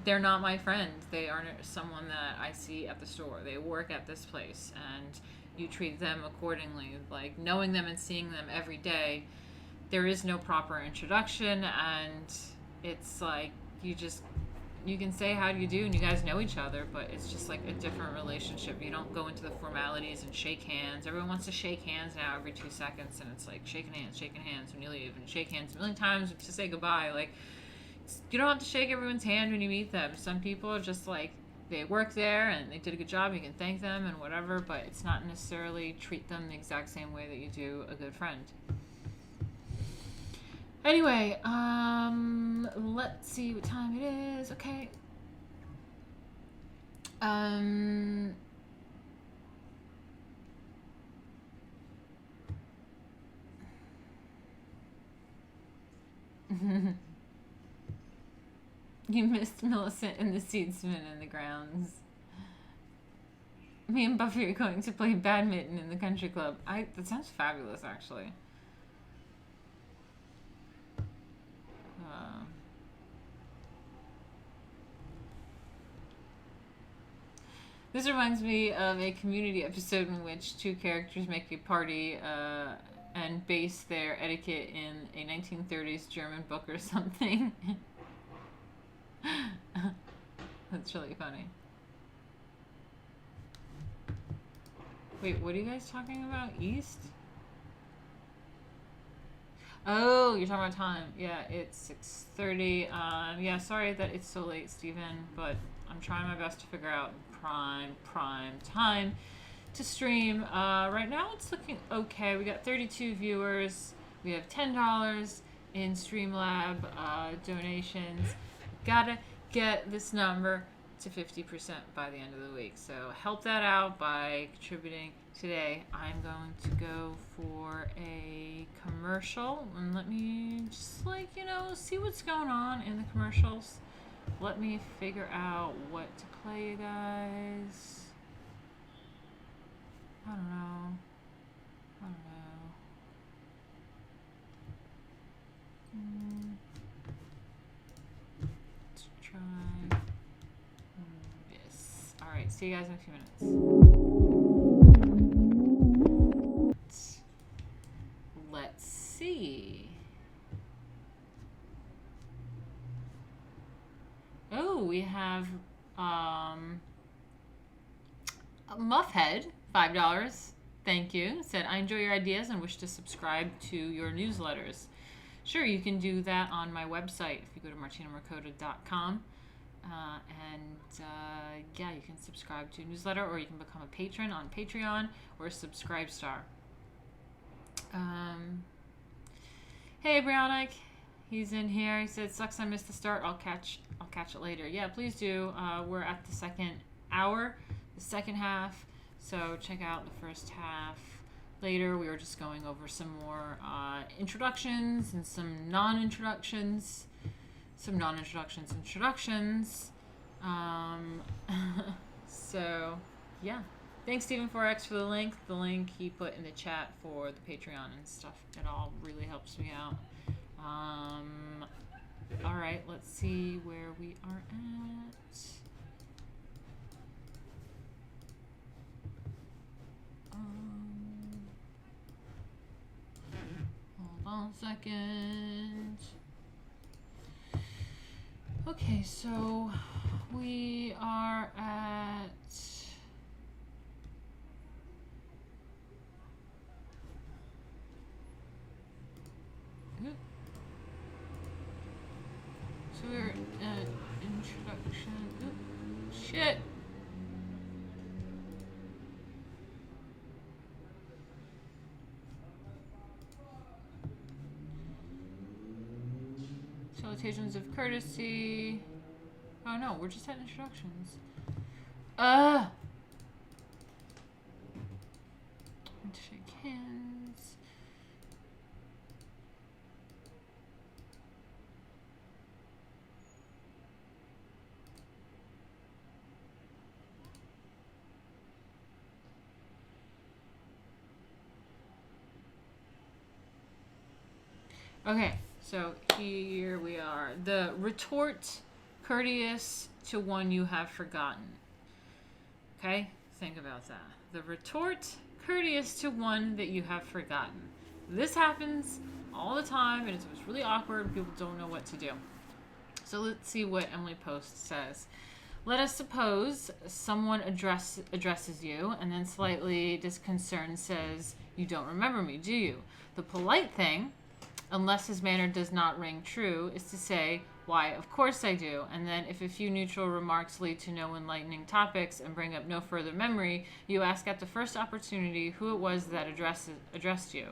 they're not my friend. They aren't someone that I see at the store. They work at this place, and you treat them accordingly. Like knowing them and seeing them every day, there is no proper introduction, and it's like you can say how do you do, and you guys know each other, but it's just like a different relationship. You don't go into the formalities and shake hands. Everyone wants to shake hands now every 2 seconds, and it's like shaking hands when you leave, and shake hands a million times to say goodbye. Like, you don't have to shake everyone's hand when you meet them. Some people are just like, they work there and they did a good job. You can thank them and whatever, but it's not necessarily treat them the exact same way that you do a good friend. Anyway, let's see what time it is. Okay. You missed Millicent and the seedsman in the grounds. Me and Buffy are going to play badminton in the country club. That sounds fabulous, actually. This reminds me of a Community episode in which two characters make a party and base their etiquette in a 1930s German book or something. That's really funny. Wait, what are you guys talking about? East? Oh, you're talking about time. Yeah, it's 6:30. Yeah, sorry that it's so late, Steven, but I'm trying my best to figure out prime time to stream. Right now it's looking okay. We got 32 viewers. We have $10 in Streamlab donations. Gotta get this number to 50% by the end of the week. So help that out by contributing today. I'm going to go for a commercial and let me just see what's going on in the commercials. Let me figure out what to play, guys. I don't know. Let's try this. Alright, see you guys in a few minutes. Let's see. Oh, we have a Muffhead, $5. Thank you. Said, I enjoy your ideas and wish to subscribe to your newsletters. Sure, you can do that on my website if you go to martinamarkota.com. Yeah, you can subscribe to a newsletter, or you can become a patron on Patreon or a subscribe star. Hey, Brownick. He's in here. He said, sucks I missed the start. I'll catch it later. Yeah, please do. We're at the second hour, the second half. So check out the first half later. We were just going over some more introductions and some non-introductions. Introductions. So, yeah. Thanks, Stephen4X, for the link. The link he put in the chat for the Patreon and stuff. It all really helps me out. All right, let's see where we are at. Hold on a second. Okay, so we are at so we're at introduction. Shit. Salutations of courtesy. Oh no, we're just at introductions. Shake hands. Okay, so here we are. The retort courteous to one you have forgotten. Okay, think about that. The retort courteous to one that you have forgotten. This happens all the time, and it's really awkward and people don't know what to do. So let's see what Emily Post says. Let us suppose someone addresses you and then slightly disconcerted says, you don't remember me, do you? The polite thing, unless his manner does not ring true, is to say, why, of course I do. And then if a few neutral remarks lead to no enlightening topics and bring up no further memory, you ask at the first opportunity who it was that addressed you.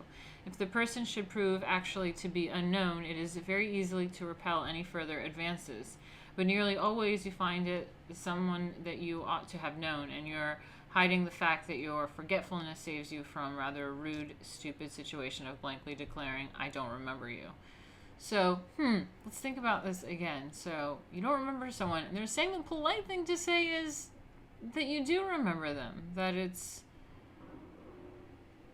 If the person should prove actually to be unknown, it is very easily to repel any further advances. But nearly always you find it someone that you ought to have known, and you're hiding the fact that your forgetfulness saves you from rather a rude, stupid situation of blankly declaring, I don't remember you. So, let's think about this again. So, you don't remember someone, and they're saying the polite thing to say is that you do remember them, that it's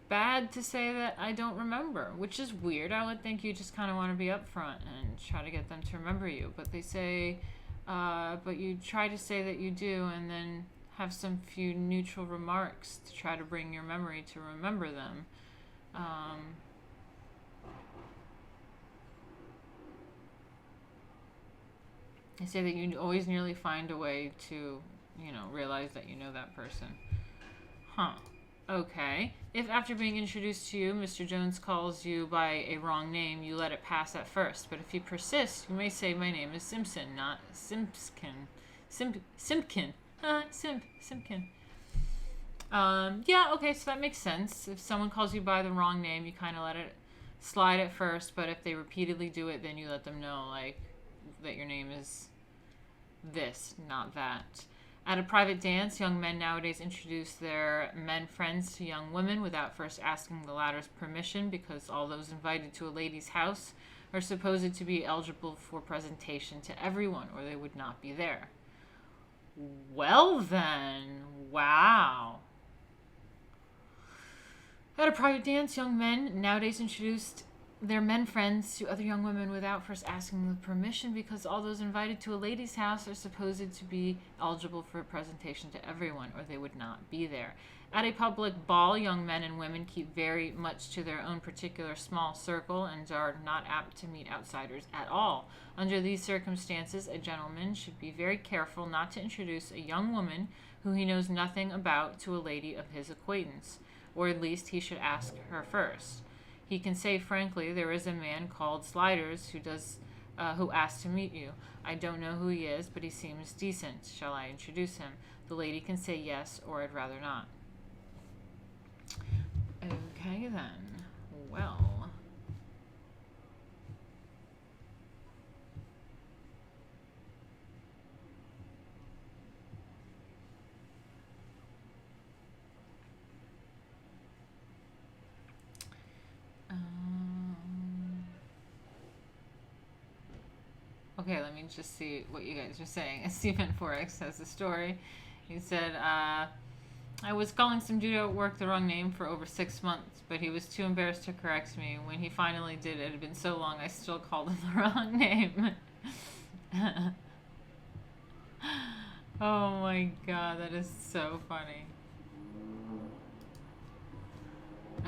bad to say that I don't remember, which is weird. I would think you just kind of want to be upfront and try to get them to remember you, but they say, but you try to say that you do, and then have some few neutral remarks to try to bring your memory to remember them. I say that you always nearly find a way to, realize that you know that person. Huh. Okay. If after being introduced to you, Mr. Jones calls you by a wrong name, you let it pass at first. But if he persists, you may say, "My name is Simpson, not Simpkin." Simpkin. Simpkin. Yeah, okay, so that makes sense. If someone calls you by the wrong name, you kind of let it slide at first. But if they repeatedly do it, then you let them know, like, that your name is this, not that. At a private dance, young men nowadays introduce their men friends to young women without first asking the latter's permission, because all those invited to a lady's house are supposed to be eligible for presentation to everyone, or they would not be there. Well then, wow. At a private dance, young men nowadays introduced their men friends to other young women without first asking the permission, because all those invited to a lady's house are supposed to be eligible for a presentation to everyone, or they would not be there. At a public ball, young men and women keep very much to their own particular small circle and are not apt to meet outsiders at all. Under these circumstances, a gentleman should be very careful not to introduce a young woman who he knows nothing about to a lady of his acquaintance, or at least he should ask her first. He can say frankly, "There is a man called Sliders who asked to meet you. I don't know who he is, but he seems decent. Shall I introduce him?" The lady can say yes, or "I'd rather not." Okay then. Well. Okay, let me just see what you guys are saying. Stephen Forex has a story. He said, I was calling some dude at work the wrong name for over 6 months, but he was too embarrassed to correct me. When he finally did, it had been so long I still called him the wrong name. Oh my god, that is so funny.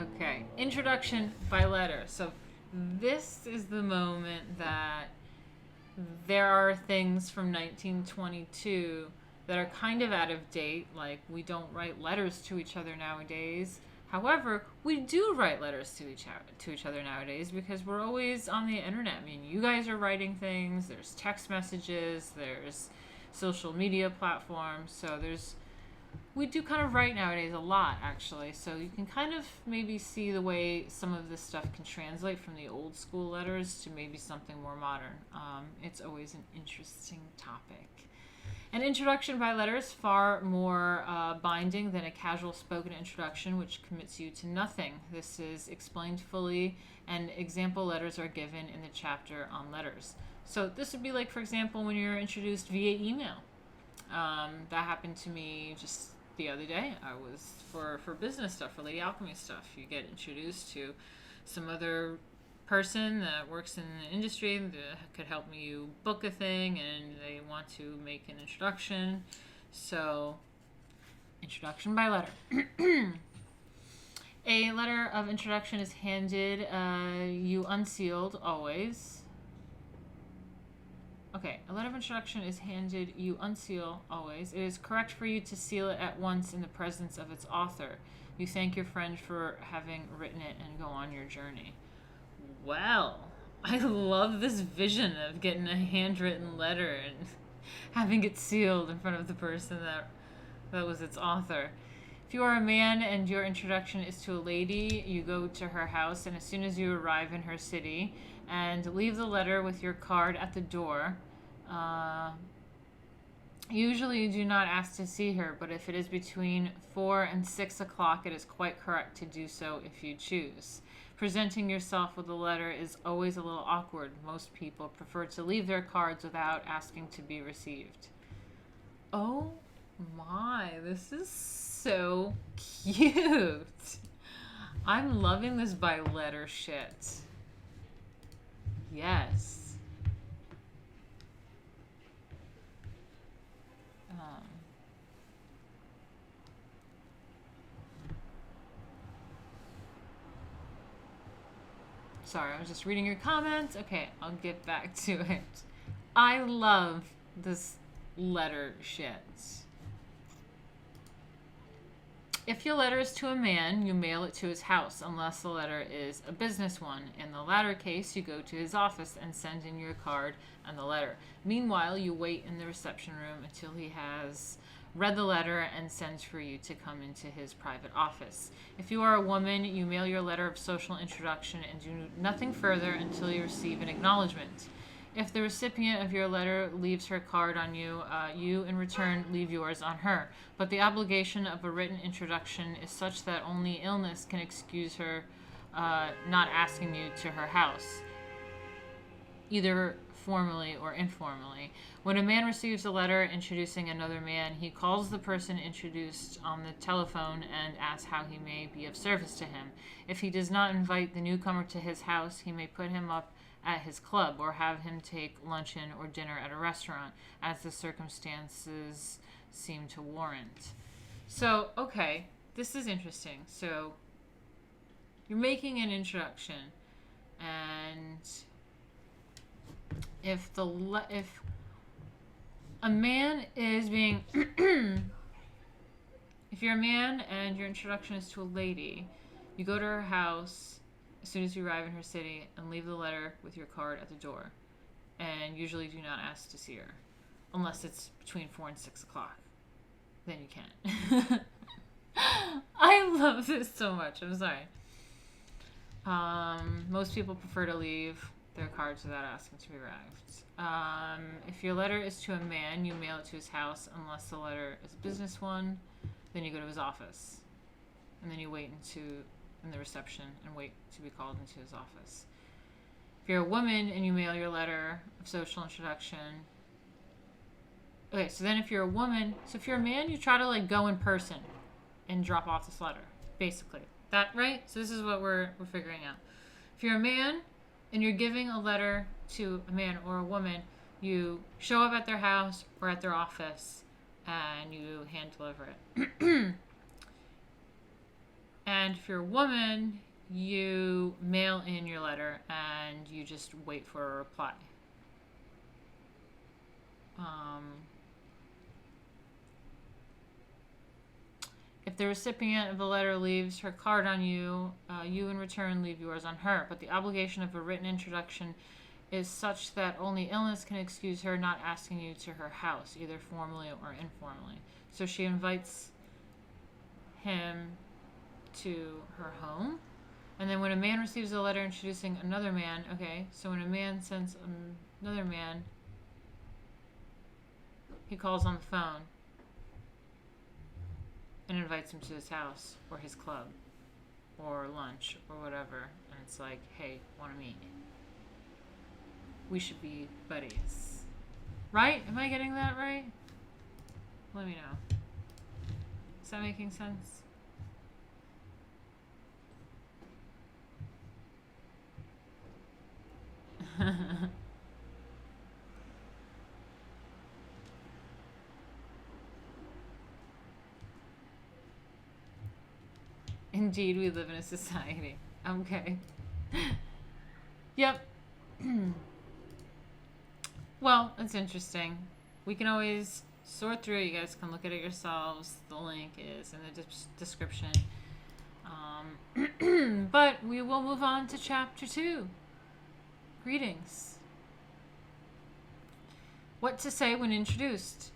Okay, introduction by letter. So this is the moment that there are things from 1922 that are kind of out of date, like we don't write letters to each other nowadays. However, we do write letters to each other nowadays, because we're always on the internet. I mean, you guys are writing things, there's text messages, there's social media platforms, so we do kind of write nowadays a lot, actually. So you can kind of maybe see the way some of this stuff can translate from the old school letters to maybe something more modern. It's always an interesting topic. An introduction by letter is far more binding than a casual spoken introduction, which commits you to nothing. This is explained fully, and example letters are given in the chapter on letters. So this would be like, for example, when you're introduced via email. That happened to me just the other day. I was for business stuff, for Lady Alchemy stuff. You get introduced to some other person that works in the industry that could help you book a thing, and they want to make an introduction. So, introduction by letter. A letter of introduction is handed you unsealed always. Okay, a letter of introduction is handed you unsealed always. It is correct for you to seal it at once in the presence of its author. You thank your friend for having written it and go on your journey. Well, I love this vision of getting a handwritten letter and having it sealed in front of the person that was its author. If you are a man and your introduction is to a lady, you go to her house, and as soon as you arrive in her city and leave the letter with your card at the door, usually you do not ask to see her, but if it is between 4 and 6 o'clock, it is quite correct to do so if you choose. Presenting yourself with a letter is always a little awkward. Most people prefer to leave their cards without asking to be received. Oh my, this is so cute. I'm loving this by letter shit. Yes. Sorry, I was just reading your comments. Okay, I'll get back to it. I love this letter shit. If your letter is to a man, you mail it to his house, unless the letter is a business one. In the latter case, you go to his office and send in your card and the letter. Meanwhile, you wait in the reception room until he has read the letter and sends for you to come into his private office. If you are a woman, you mail your letter of social introduction and do nothing further until you receive an acknowledgement. If the recipient of your letter leaves her card on you, you in return leave yours on her. But the obligation of a written introduction is such that only illness can excuse her not asking you to her house, either formally or informally. When a man receives a letter introducing another man, he calls the person introduced on the telephone and asks how he may be of service to him. If he does not invite the newcomer to his house, he may put him up at his club or have him take luncheon or dinner at a restaurant, as the circumstances seem to warrant. So, okay, this is interesting. So, you're making an introduction, and if a man is being if you're a man and your introduction is to a lady, you go to her house as soon as you arrive in her city and leave the letter with your card at the door, and usually do not ask to see her unless it's between 4 and 6 o'clock. Then you can. I love this so much. I'm sorry. Most people prefer to leave their cards without asking to be arrived. If your letter is to a man, you mail it to his house unless the letter is a business one. Then you go to his office, and then you wait in the reception and wait to be called into his office. If you're a woman and you mail your letter of social introduction, okay, so then if you're a woman, so if you're a man, you try to like go in person and drop off this letter, basically. That right? So this is what we're figuring out. If you're a man and you're giving a letter to a man or a woman, you show up at their house or at their office and you hand deliver it. And if you're a woman, you mail in your letter and you just wait for a reply. If the recipient of the letter leaves her card on you, you in return leave yours on her. But the obligation of a written introduction is such that only illness can excuse her not asking you to her house, either formally or informally. So she invites him to her home. And then when a man receives a letter introducing another man, okay, so when a man sends another man, he calls on the phone and invites him to his house or his club or lunch or whatever. And it's like, hey, want to meet? We should be buddies. Right? Am I getting that right? Let me know. Is that making sense? Indeed, we live in a society. Okay. Yep. Well, it's interesting. We can always sort through it. You guys can look at it yourselves. The link is in the description. But we will move on to chapter 2. Greetings. What to say when introduced.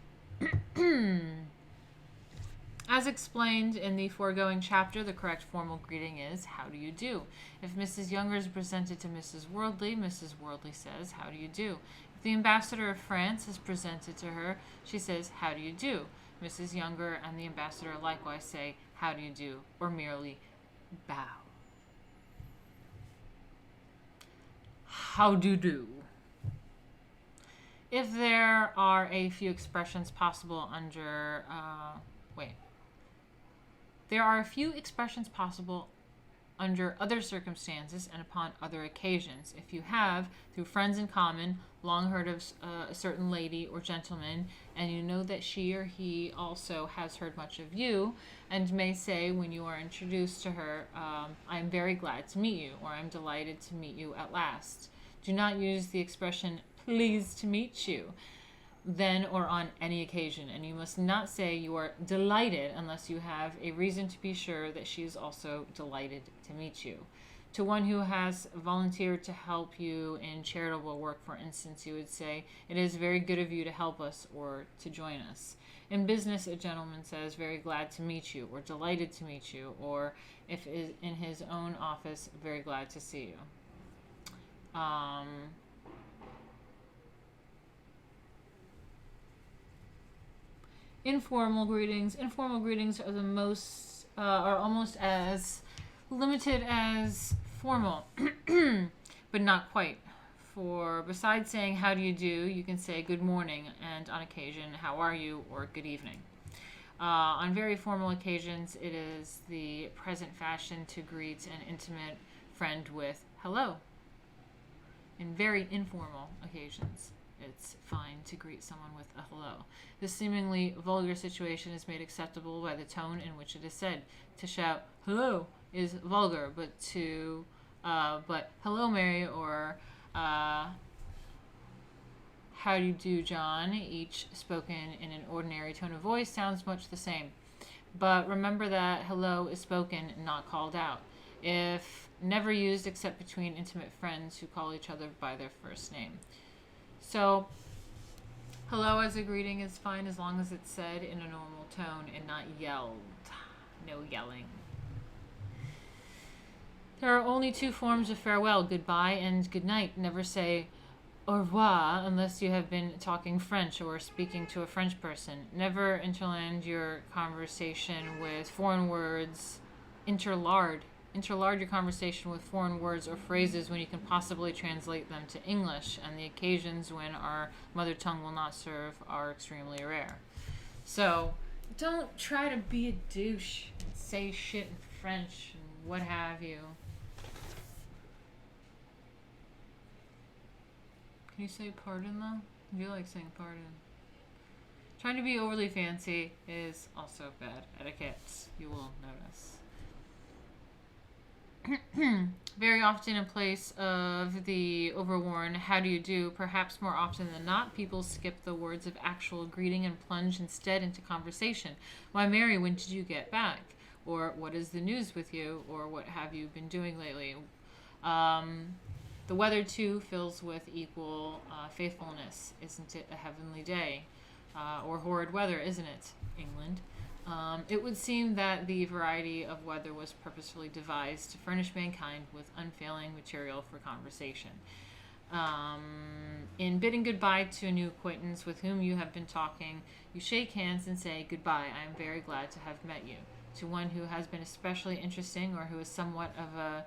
As explained in the foregoing chapter, the correct formal greeting is, how do you do? If Mrs. Younger is presented to Mrs. Worldly, Mrs. Worldly says, how do you do? If the ambassador of France is presented to her, she says, how do you do? Mrs. Younger and the ambassador likewise say, how do you do? Or merely bow. How do you do? If there are a few expressions possible under, there are a few expressions possible under other circumstances and upon other occasions. If you have, through friends in common, long heard of a certain lady or gentleman, and you know that she or he also has heard much of you, and may say when you are introduced to her, I am very glad to meet you, or I am delighted to meet you at last. Do not use the expression pleased to meet you then or on any occasion, and you must not say you are delighted unless you have a reason to be sure that she is also delighted to meet you. To one who has volunteered to help you in charitable work, for instance, you would say, it is very good of you to help us or to join us. In business, a gentleman says, very glad to meet you, or delighted to meet you, or if in his own office, very glad to see you. Informal greetings. Informal greetings are are almost as limited as formal, but not quite. For besides saying how do you do, you can say good morning, and on occasion how are you, or good evening. On very formal occasions, it is the present fashion to greet an intimate friend with hello. In very informal occasions, it's fine to greet someone with a hello. This seemingly vulgar situation is made acceptable by the tone in which it is said. To shout hello is vulgar, but hello Mary, or how do you do John, each spoken in an ordinary tone of voice, sounds much the same. But remember that hello is spoken, not called out. If never used except between intimate friends who call each other by their first name. So, hello as a greeting is fine as long as it's said in a normal tone and not yelled. No yelling. There are only two forms of farewell, goodbye and good night. Never say au revoir unless you have been talking French or speaking to a French person. Never interlard your conversation with foreign words. Interlard your conversation with foreign words or phrases when you can possibly translate them to English, and the occasions when our mother tongue will not serve are extremely rare. So don't try to be a douche and say shit in French and what have you. Can you say pardon though? I feel like saying pardon. Trying to be overly fancy is also bad etiquette, you will notice. Very often in place of the overworn how do you do, perhaps more often than not, people skip the words of actual greeting and plunge instead into conversation. Why, Mary, when did you get back? Or what is the news with you? Or what have you been doing lately? The weather, too, fills with equal faithfulness. Isn't it a heavenly day? Or horrid weather, isn't it, England? It would seem that the variety of weather was purposefully devised to furnish mankind with unfailing material for conversation. In bidding goodbye to a new acquaintance with whom you have been talking, you shake hands and say, goodbye, I am very glad to have met you. To one who has been especially interesting or who is somewhat of a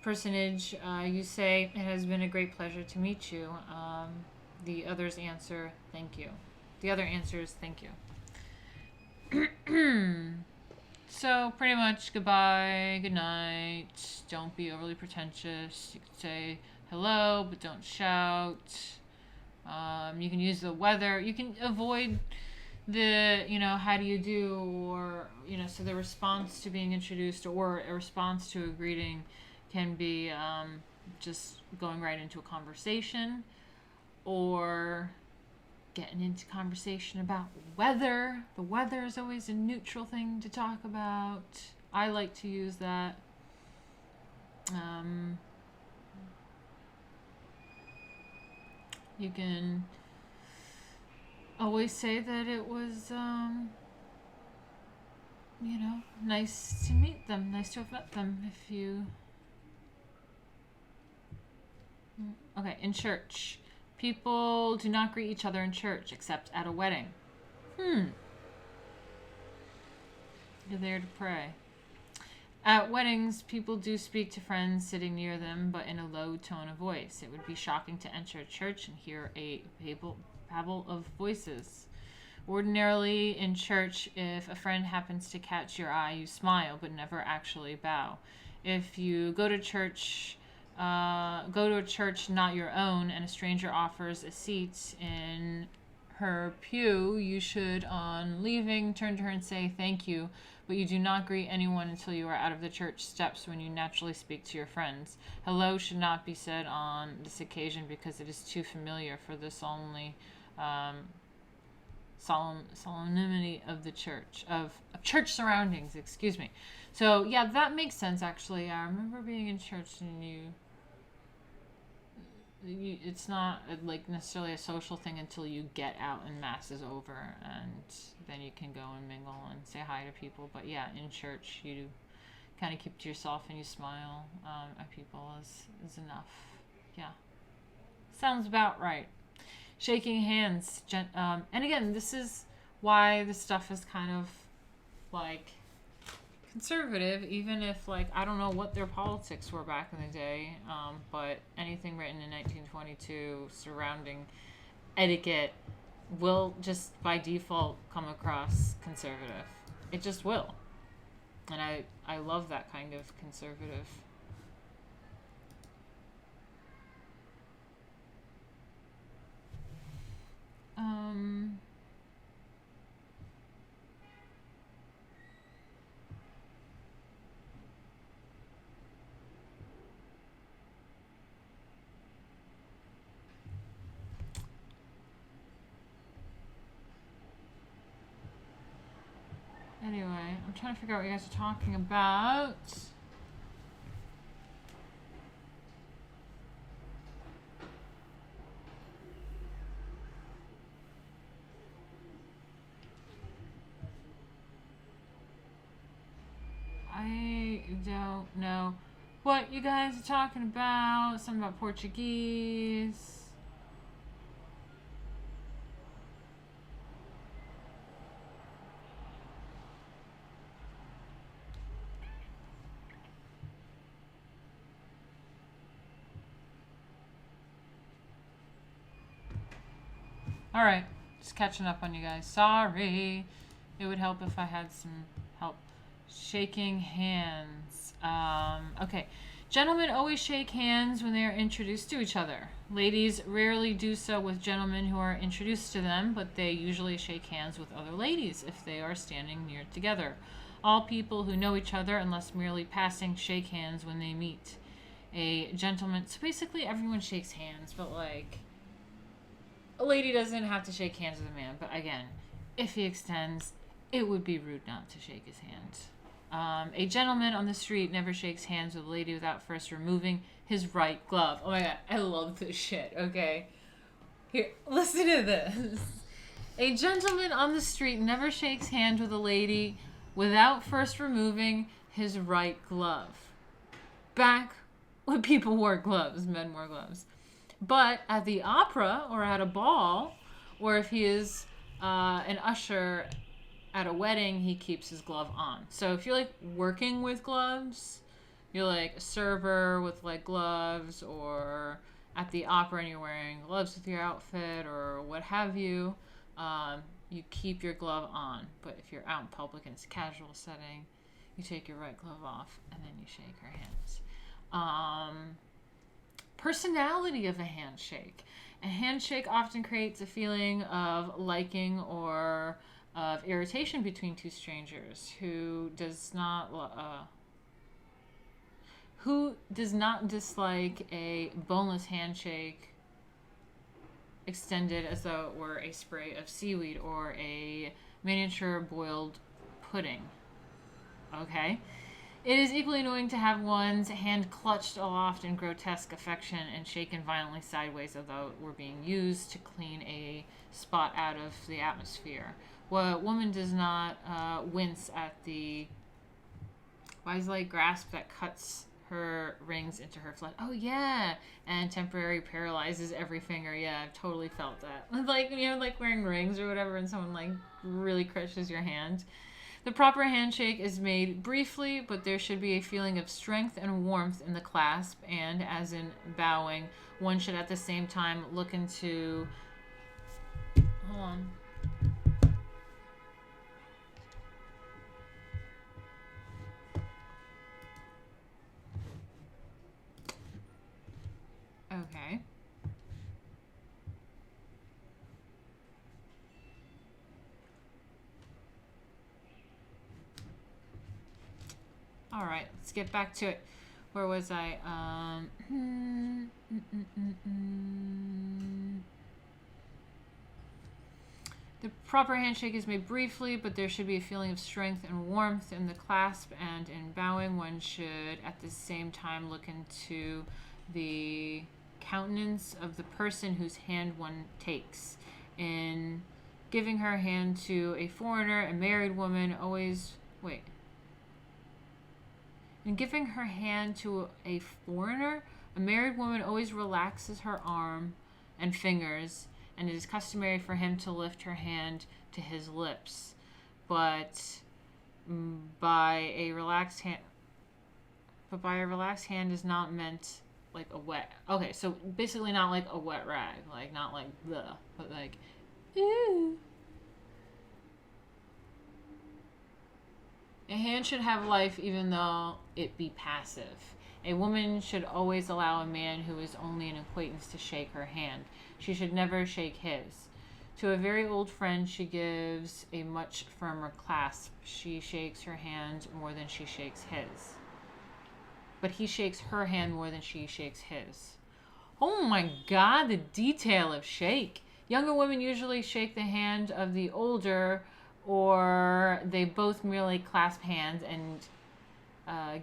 personage, you say, it has been a great pleasure to meet you. The other answer, thank you. So pretty much goodbye, good night. Don't be overly pretentious. You can say hello, but don't shout. You can use the weather. You can avoid the, how do you do, or, so the response to being introduced or a response to a greeting can be just going right into a conversation, or getting into conversation about weather. The weather is always a neutral thing to talk about. I like to use that. You can always say that it was, nice to meet them, nice to have met them. If you... Okay, in church. People do not greet each other in church, except at a wedding. You're there to pray. At weddings, people do speak to friends sitting near them, but in a low tone of voice. It would be shocking to enter a church and hear a babble of voices. Ordinarily, in church, if a friend happens to catch your eye, you smile, but never actually bow. If you go to a church not your own, and a stranger offers a seat in her pew, you should, on leaving, turn to her and say thank you, but you do not greet anyone until you are out of the church steps when you naturally speak to your friends. Hello should not be said on this occasion because it is too familiar for the solemnity of the church, of church surroundings, excuse me. So yeah, that makes sense actually. I remember being in church and it's not like necessarily a social thing until you get out and mass is over, and then you can go and mingle and say hi to people. But yeah, in church you kind of keep to yourself and you smile at people is enough. Yeah, sounds about right. Shaking hands, and again, this is why this stuff is kind of like conservative, even if, like, I don't know what their politics were back in the day, but anything written in 1922 surrounding etiquette will just by default come across conservative. It just will. And I love that kind of conservative. Anyway, I'm trying to figure out what you guys are talking about. I don't know what you guys are talking about. Something about Portuguese. All right, just catching up on you guys. Sorry. It would help if I had some help. Shaking hands. Okay. Gentlemen always shake hands when they are introduced to each other. Ladies rarely do so with gentlemen who are introduced to them, but they usually shake hands with other ladies if they are standing near together. All people who know each other, unless merely passing, shake hands when they meet. A gentleman. So basically, everyone shakes hands, but like, a lady doesn't have to shake hands with a man, but again, if he extends, it would be rude not to shake his hand. A gentleman on the street never shakes hands with a lady without first removing his right glove. Oh my god, I love this shit, okay? Here, listen to this. A gentleman on the street never shakes hands with a lady without first removing his right glove. Back when people wore gloves, men wore gloves. But at the opera or at a ball, or if he is an usher at a wedding, he keeps his glove on. So if you're like working with gloves, you're like a server with like gloves, or at the opera and you're wearing gloves with your outfit or what have you, you keep your glove on. But if you're out in public and it's a casual setting, you take your right glove off and then you shake her hands. Personality of a handshake. A handshake often creates a feeling of liking or of irritation between two strangers. Who does not dislike a boneless handshake extended as though it were a spray of seaweed or a miniature boiled pudding? Okay. It is equally annoying to have one's hand clutched aloft in grotesque affection and shaken violently sideways as though it were being used to clean a spot out of the atmosphere. What woman does not wince at the wise-like grasp that cuts her rings into her flesh? Oh yeah, and temporarily paralyzes every finger. Yeah, I've totally felt that. Like, you know, like wearing rings or whatever, and someone like really crushes your hand. The proper handshake is made briefly, but there should be a feeling of strength and warmth in the clasp, and as in bowing, one should at the same time look into... Hold on. Okay. All right, let's get back to it. Where was I? The proper handshake is made briefly, but there should be a feeling of strength and warmth in the clasp, and in bowing, one should at the same time look into the countenance of the person whose hand one takes. In giving her hand to a foreigner, a married woman always. Wait. In giving her hand to a foreigner, a married woman always relaxes her arm and fingers, and it is customary for him to lift her hand to his lips. But by a relaxed hand is not meant like a wet. Okay, so basically not like a wet rag, like not like the, but like ooh. A hand should have life even though it be passive. A woman should always allow a man who is only an acquaintance to shake her hand. She should never shake his. To a very old friend, she gives a much firmer clasp. She shakes her hand more than she shakes his. But he shakes her hand more than she shakes his. Oh my God, the detail of shake. Younger women usually shake the hand of the older, or they both merely clasp hands and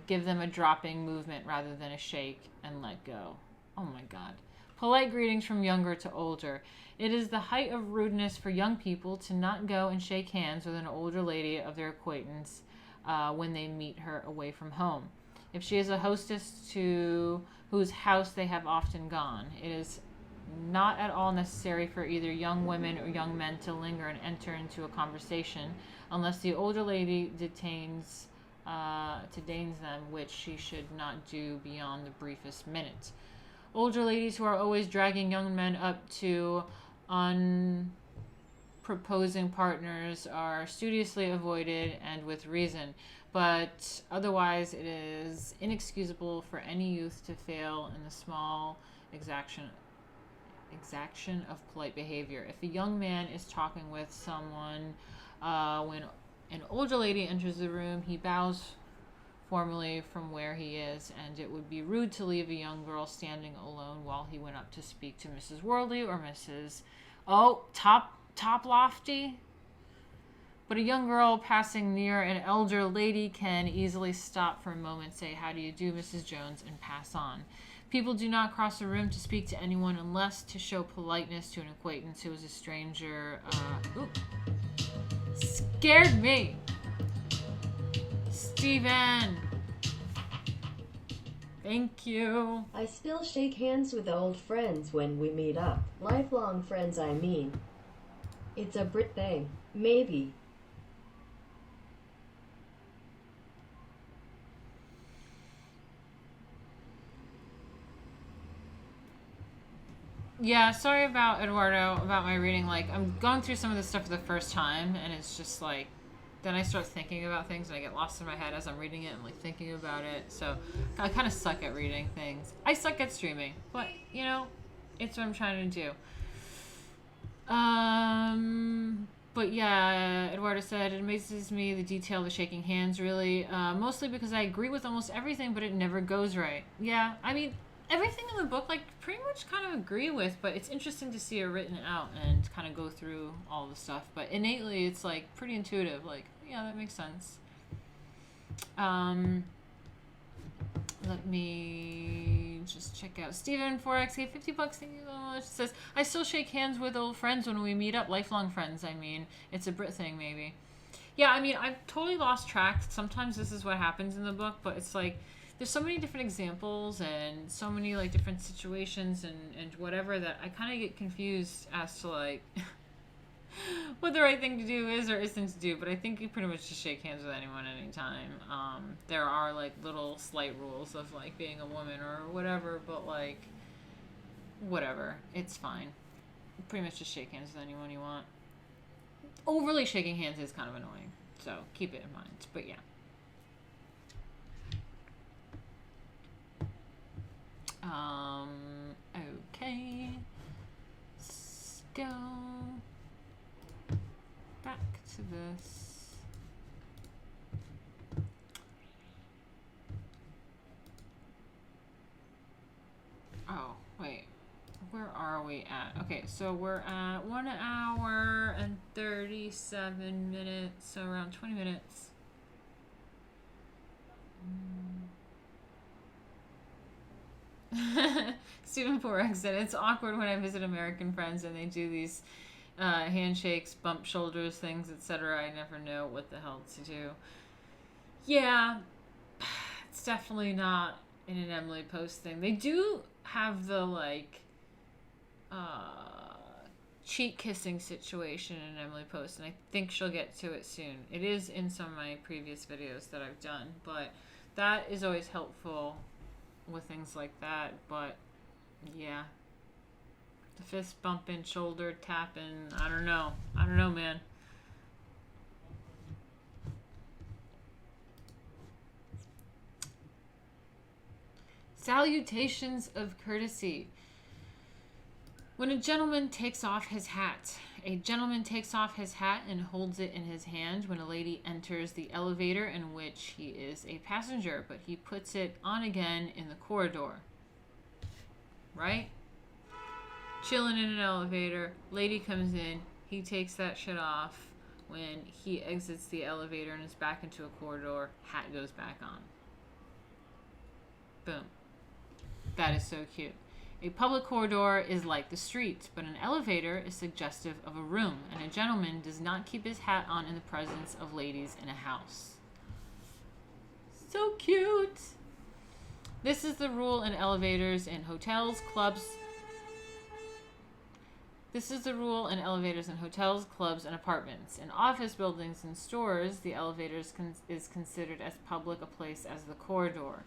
give them a dropping movement rather than a shake and let go. Oh my God. Polite greetings from younger to older. It is the height of rudeness for young people to not go and shake hands with an older lady of their acquaintance when they meet her away from home. If she is a hostess to whose house they have often gone, it is not at all necessary for either young women or young men to linger and enter into a conversation unless the older lady detains them, which she should not do beyond the briefest minute. Older ladies who are always dragging young men up to unproposing partners are studiously avoided, and with reason, but otherwise it is inexcusable for any youth to fail in the small exaction of polite behavior. If a young man is talking with someone when an older lady enters the room, he bows formally from where he is, and it would be rude to leave a young girl standing alone while he went up to speak to Mrs. Worley or Mrs. Top Lofty. But a young girl passing near an elder lady can easily stop for a moment, say, "How do you do, Mrs. Jones," and pass on. People do not cross a room to speak to anyone unless to show politeness to an acquaintance who is a stranger. Scared me. Steven. Thank you. I still shake hands with old friends when we meet up. Lifelong friends, I mean. It's a Brit thing. Maybe. Yeah, sorry about Eduardo, about my reading. Like, I'm going through some of this stuff for the first time, and it's just like, then I start thinking about things, and I get lost in my head as I'm reading it and like thinking about it. So I kind of suck at reading things. I suck at streaming, but you know, it's what I'm trying to do. But yeah, Eduardo said, it amazes me the detail of the shaking hands, really. Mostly because I agree with almost everything, but it never goes right. Yeah, I mean, everything in the book, like, pretty much kind of agree with, but it's interesting to see it written out and kind of go through all the stuff. But innately, it's, like, pretty intuitive. Like, yeah, that makes sense. Let me just check out Steven 4XK, $50. Thank you so much. It says, I still shake hands with old friends when we meet up. Lifelong friends, I mean. It's a Brit thing, maybe. Yeah, I mean, I've totally lost track. Sometimes this is what happens in the book, but it's like, there's so many different examples and so many like different situations and whatever that I kind of get confused as to like what the right thing to do is or isn't to do. But I think you pretty much just shake hands with anyone anytime. There are like little slight rules of like being a woman or whatever, but like whatever, it's fine. You pretty much just shake hands with anyone you want. Overly shaking hands is kind of annoying, so keep it in mind. But yeah. Oh, wait. Where are we at? Okay, so we're at 1 hour and 37 minutes, so around 20 minutes. Stephen Porek said, it's awkward when I visit American friends and they do these handshakes, bump shoulders, things, etc. I never know what the hell to do. Yeah, it's definitely not in an Emily Post thing. They do have the, like, cheek kissing situation in Emily Post, and I think she'll get to it soon. It is in some of my previous videos that I've done, but that is always helpful with things like that. But yeah, the fist bumping, shoulder tapping, I don't know, man. Salutations of courtesy. When a gentleman takes off his hat. A gentleman takes off his hat and holds it in his hand when a lady enters the elevator in which he is a passenger, but he puts it on again in the corridor. Right? Chilling in an elevator, lady comes in, he takes that shit off. When he exits the elevator and is back into a corridor, hat goes back on. Boom. That is so cute. A public corridor is like the street, but an elevator is suggestive of a room, and a gentleman does not keep his hat on in the presence of ladies in a house. So cute! This is the rule in elevators in hotels, clubs. This is the rule in elevators in hotels, clubs, and apartments. In office buildings and stores, the elevator is considered as public a place as the corridor.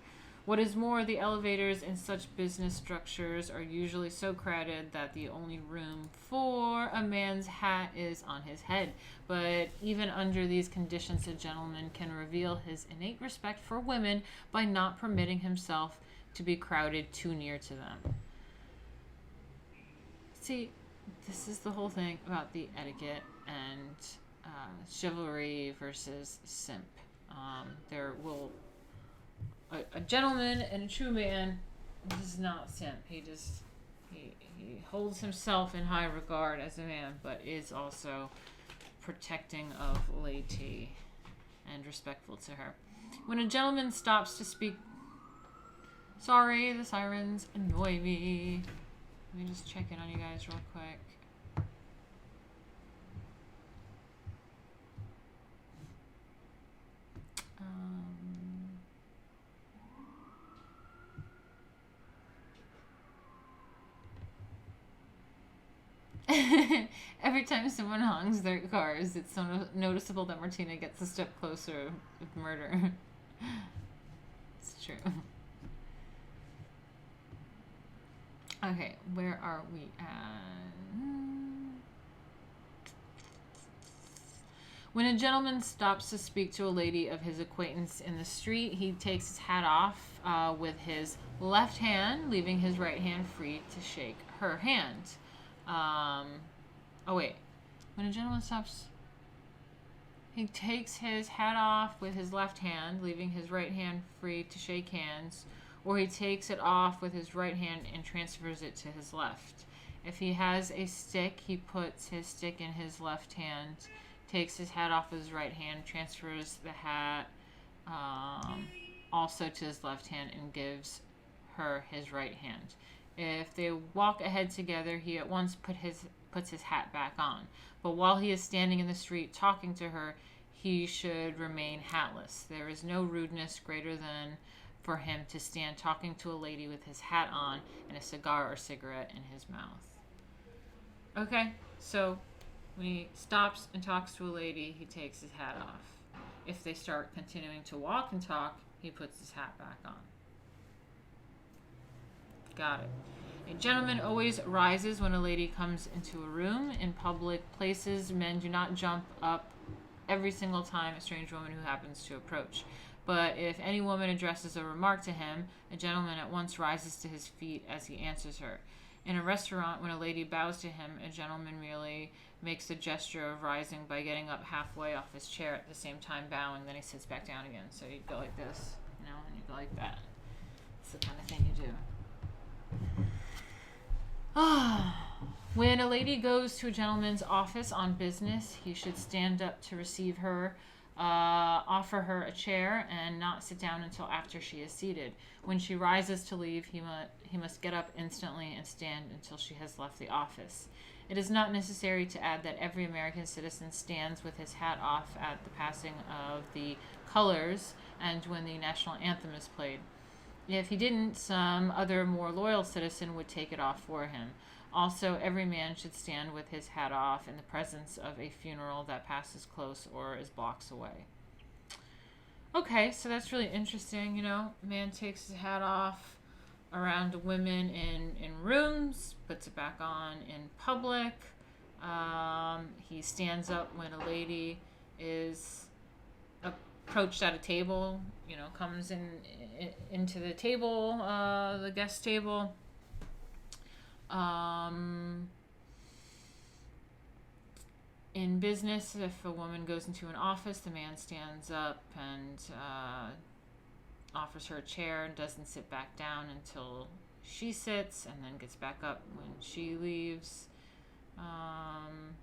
What is more, the elevators in such business structures are usually so crowded that the only room for a man's hat is on his head. But even under these conditions, a gentleman can reveal his innate respect for women by not permitting himself to be crowded too near to them. See, this is the whole thing about the etiquette and chivalry versus simp. There will... A gentleman and a true man does not simp. He holds himself in high regard as a man, but is also protecting of lady and respectful to her. When a gentleman stops to speak... Sorry, the sirens annoy me. Let me just check in on you guys real quick. Every time someone honks their cars, it's so noticeable that Martina gets a step closer with murder. It's true. Okay, where are we at? When a gentleman stops to speak to a lady of his acquaintance in the street, he takes his hat off with his left hand, leaving his right hand free to shake her hand. When a gentleman stops, he takes his hat off with his left hand, leaving his right hand free to shake hands, or he takes it off with his right hand and transfers it to his left. If he has a stick, he puts his stick in his left hand, takes his hat off with his right hand, transfers the hat also to his left hand, and gives her his right hand. If they walk ahead together, he at once puts his hat back on. But while he is standing in the street talking to her, he should remain hatless. There is no rudeness greater than for him to stand talking to a lady with his hat on and a cigar or cigarette in his mouth. Okay, so when he stops and talks to a lady, he takes his hat off. If they start continuing to walk and talk, he puts his hat back on. Got it. A gentleman always rises when a lady comes into a room. In public places, men do not jump up every single time a strange woman who happens to approach. But if any woman addresses a remark to him, a gentleman at once rises to his feet as he answers her. In a restaurant, when a lady bows to him, a gentleman merely makes the gesture of rising by getting up halfway off his chair at the same time bowing. Then he sits back down again. So you go like this, and you go like that. It's the kind of thing you do. When a lady goes to a gentleman's office on business, he should stand up to receive her, offer her a chair, and not sit down until after she is seated. When she rises to leave, he must get up instantly and stand until she has left the office. It is not necessary to add that every American citizen stands with his hat off at the passing of the colors and when the national anthem is played. If he didn't, some other more loyal citizen would take it off for him. Also, every man should stand with his hat off in the presence of a funeral that passes close or is blocks away. Okay, so that's really interesting. You know, man takes his hat off around women in rooms, puts it back on in public. He stands up when a lady is approached at a table, you know, comes into the table, the guest table. In business, if a woman goes into an office, the man stands up and offers her a chair and doesn't sit back down until she sits, and then gets back up when she leaves. And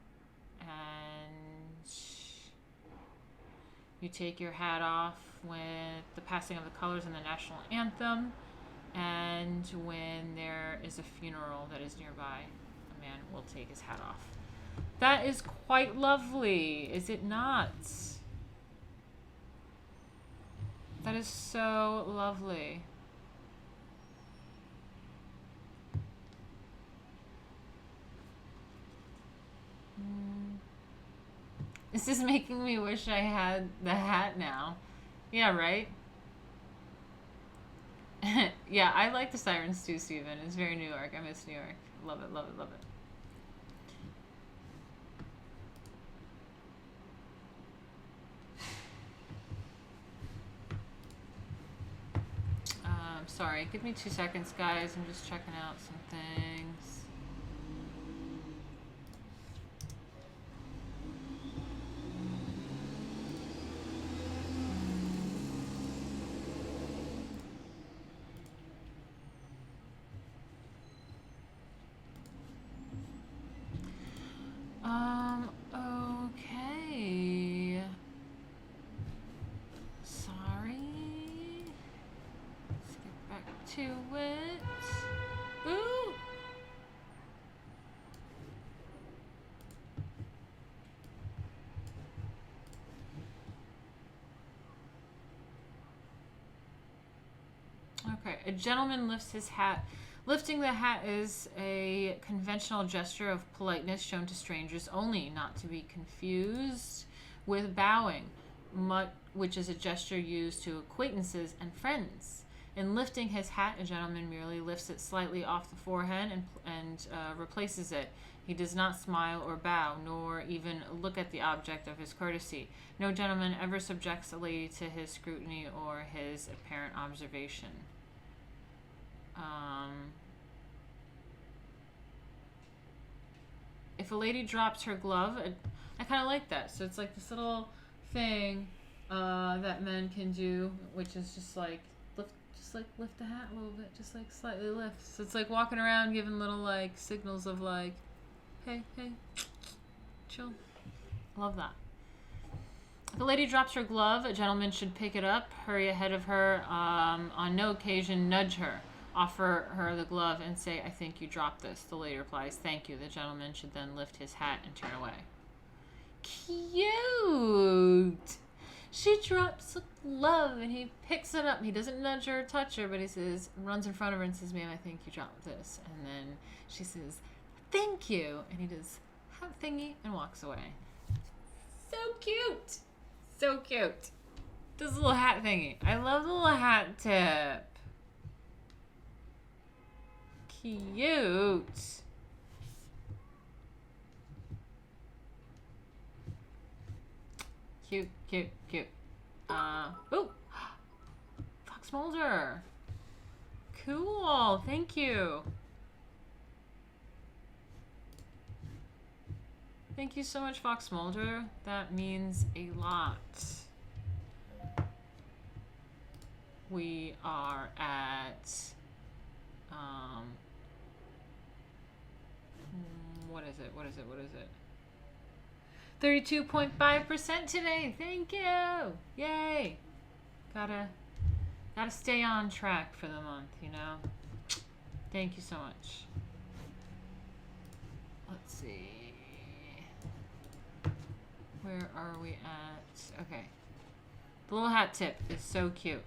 you take your hat off with the passing of the colors and the national anthem, and when there is a funeral that is nearby, a man will take his hat off. That is quite lovely, is it not? That is so lovely. This is making me wish I had the hat now. Yeah, right? Yeah, I like the sirens too, Steven. It's very New York. I miss New York. Love it, love it, love it. Sorry, give me 2 seconds, guys. I'm just checking out some things. Okay. Sorry. Let's get back to it. Ooh! Okay, a gentleman lifts his hat. Lifting the hat is a conventional gesture of politeness shown to strangers only, not to be confused with bowing, which is a gesture used to acquaintances and friends. In lifting his hat, a gentleman merely lifts it slightly off the forehead and replaces it. He does not smile or bow, nor even look at the object of his courtesy. No gentleman ever subjects a lady to his scrutiny or his apparent observation. If a lady drops her glove, I kind of like that. So it's like this little thing that men can do, which is just like lift the hat a little bit, just like slightly lift. So it's like walking around giving little like signals of like, hey, chill. Love that. If a lady drops her glove, a gentleman should pick it up, hurry ahead of her, on no occasion nudge her. Offer her the glove and say, I think you dropped this. The lady replies, thank you. The gentleman should then lift his hat and turn away. Cute! She drops a glove and he picks it up. He doesn't nudge her or touch her, but he says, runs in front of her and says, ma'am, I think you dropped this. And then she says, thank you. And he does hat thingy and walks away. So cute! So cute. This little hat thingy. I love the little hat tip. Cute. Cute. Ooh. Fox Mulder. Cool. Thank you. Thank you so much, Fox Mulder. That means a lot. We are at What is it? What is it? What is it? 32.5% today. Thank you. Yay. Gotta stay on track for the month, you know. Thank you so much. Let's see. Where are we at? Okay. The little hat tip is so cute.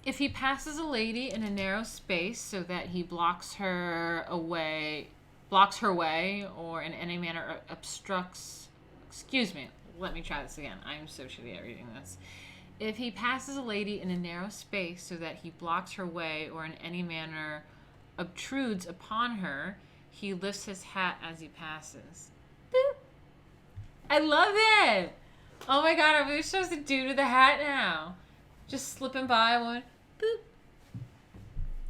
If he passes a lady in a narrow space so that he blocks her way, or in any manner obstructs. Excuse me. Let me try this again. I'm so shitty at reading this. If he passes a lady in a narrow space so that he blocks her way or in any manner obtrudes upon her, he lifts his hat as he passes. Boop. I love it. Oh my god, I wish I was the dude with the hat now. Just slipping by one. Boop.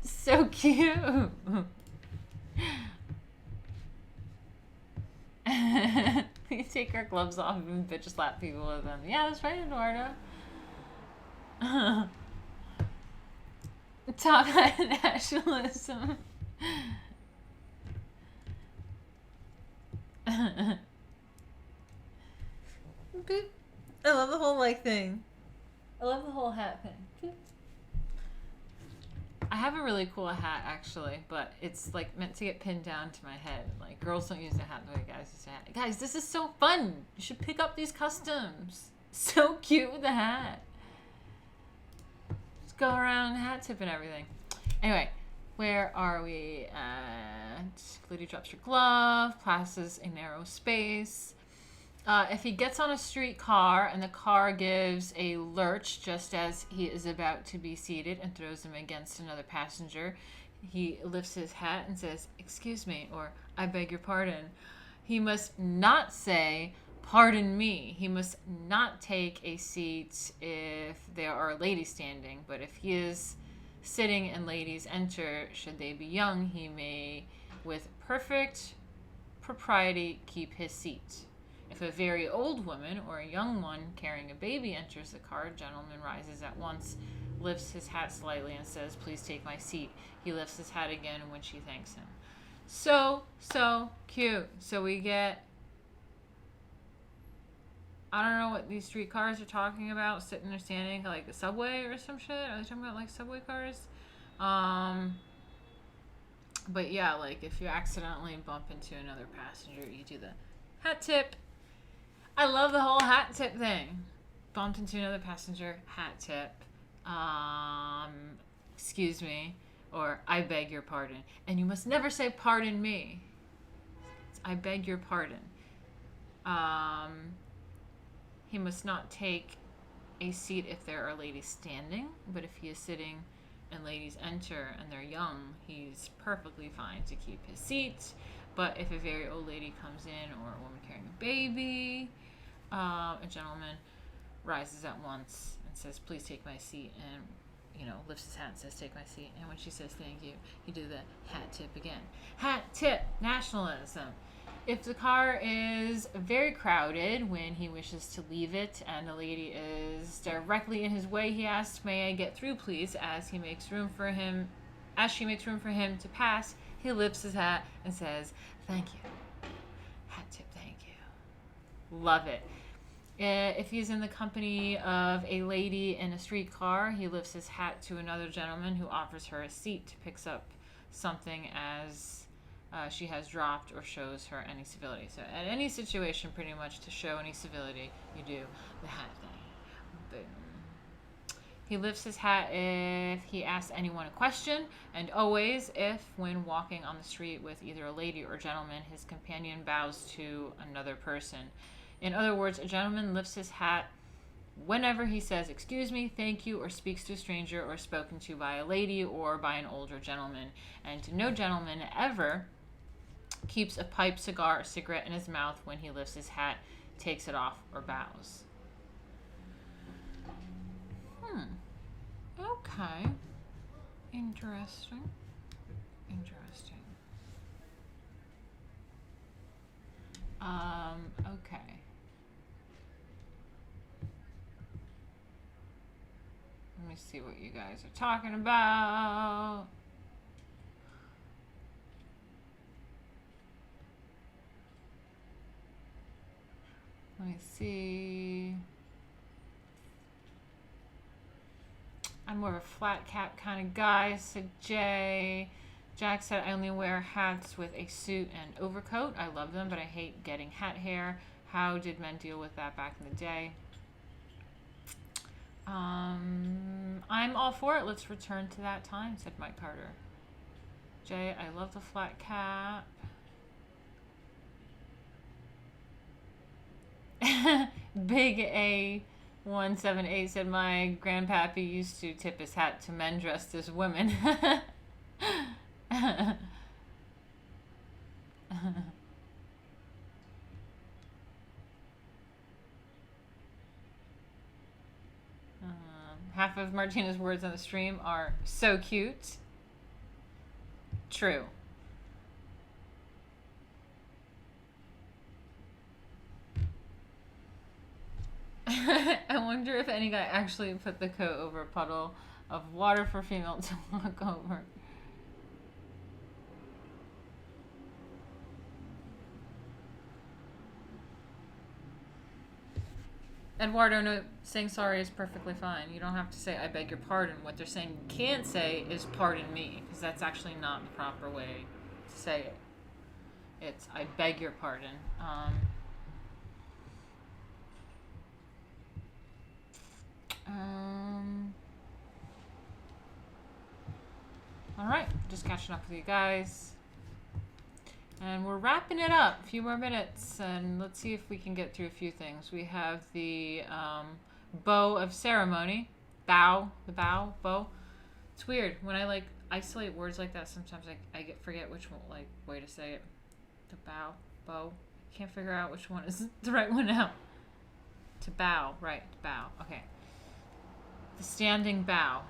So cute. We take our gloves off and bitch slap people with them. Yeah, that's right, Eduardo. Top hat nationalism. Boop. I love the whole thing. I love the whole hat thing. Boop. I have a really cool hat actually, but it's meant to get pinned down to my head. Like girls don't use a hat the way guys use a hat. Guys, this is so fun. You should pick up these customs. So cute with the hat. Just go around hat tip and everything. Anyway, where are we at? Lady drops her glove, passes a narrow space. If he gets on a streetcar and the car gives a lurch just as he is about to be seated and throws him against another passenger, he lifts his hat and says, "Excuse me," or "I beg your pardon." He must not say, "Pardon me." He must not take a seat if there are ladies standing, but if he is sitting and ladies enter, should they be young, he may, with perfect propriety, keep his seat. If a very old woman or a young one carrying a baby enters the car, a gentleman rises at once, lifts his hat slightly, and says, "Please take my seat." He lifts his hat again when she thanks him. So cute. So we get, I don't know what these streetcars are talking about, sitting or standing, like a subway or some shit. Are they talking about subway cars? But yeah, if you accidentally bump into another passenger, you do the hat tip. I love the whole hat tip thing. Bumped into another passenger, hat tip. Excuse me, or "I beg your pardon." And you must never say "pardon me." It's "I beg your pardon." He must not take a seat if there are ladies standing, but if he is sitting and ladies enter and they're young, he's perfectly fine to keep his seat. But if a very old lady comes in or a woman carrying a baby, a gentleman rises at once and says, "Please take my seat," and lifts his hat and says, "Take my seat." And when she says "Thank you," you do the hat tip again. Hat tip nationalism. If the car is very crowded when he wishes to leave it and the lady is directly in his way, he asks, "May I get through, please?" As she makes room for him to pass, he lifts his hat and says, "Thank you." Hat tip, thank you. Love it. If he's in the company of a lady in a streetcar, he lifts his hat to another gentleman who offers her a seat, picks up something as she has dropped, or shows her any civility. So at any situation, pretty much, to show any civility, you do the hat thing. Boom. He lifts his hat if he asks anyone a question, and always if, when walking on the street with either a lady or gentleman, his companion bows to another person. In other words, a gentleman lifts his hat whenever he says "excuse me," "thank you," or speaks to a stranger or is spoken to by a lady or by an older gentleman. And no gentleman ever keeps a pipe, cigar, or cigarette in his mouth when he lifts his hat, takes it off, or bows. Okay. Interesting. Okay. see what you guys are talking about. Let me see. I'm more of a flat cap kind of guy, said Jay. Jack said, I only wear hats with a suit and overcoat. I love them, but I hate getting hat hair. How did men deal with that back in the day? I'm all for it. Let's return to that time, said Mike Carter. Jay, I love the flat cap. Big A178 said, my grandpappy used to tip his hat to men dressed as women. Half of Martina's words on the stream are so cute. True. I wonder if any guy actually put the coat over a puddle of water for female to walk over. Eduardo, no, saying sorry is perfectly fine. You don't have to say, I beg your pardon. What they're saying you can't say is pardon me, because that's actually not the proper way to say it. It's, I beg your pardon. All right, just catching up with you guys. And we're wrapping it up. A few more minutes, and let's see if we can get through a few things. We have the bow of ceremony. Bow. It's weird. When I, like, isolate words like that, sometimes I forget which one, like, way to say it. The bow. Can't figure out which one is the right one now. To bow. Right, to bow. Okay. The standing bow.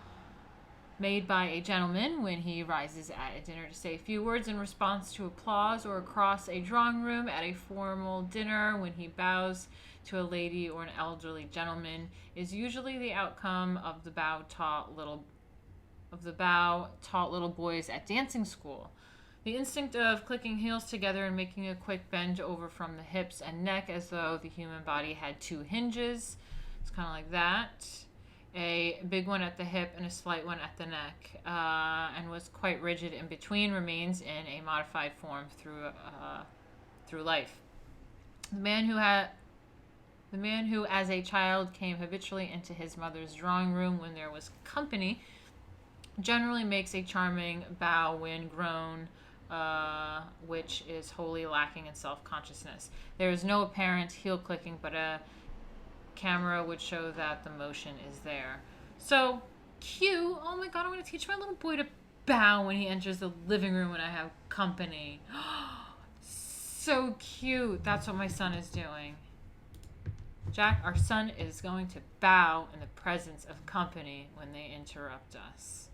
Made by a gentleman when he rises at a dinner to say a few words in response to applause, or across a drawing room at a formal dinner when he bows to a lady or an elderly gentleman, is usually the outcome of the bow taught little boys at dancing school. The instinct of clicking heels together and making a quick bend over from the hips and neck as though the human body had two hinges. It's kind of like that. A big one at the hip and a slight one at the neck, and was quite rigid in between, remains in a modified form through life. The man who as a child came habitually into his mother's drawing room when there was company generally makes a charming bow when grown, which is wholly lacking in self-consciousness. There is no apparent heel clicking, but a camera would show that the motion is there. So cute. Oh my god, I'm going to teach my little boy to bow when he enters the living room when I have company. So cute. That's what my son is doing. Jack, our son is going to bow in the presence of company when they interrupt us.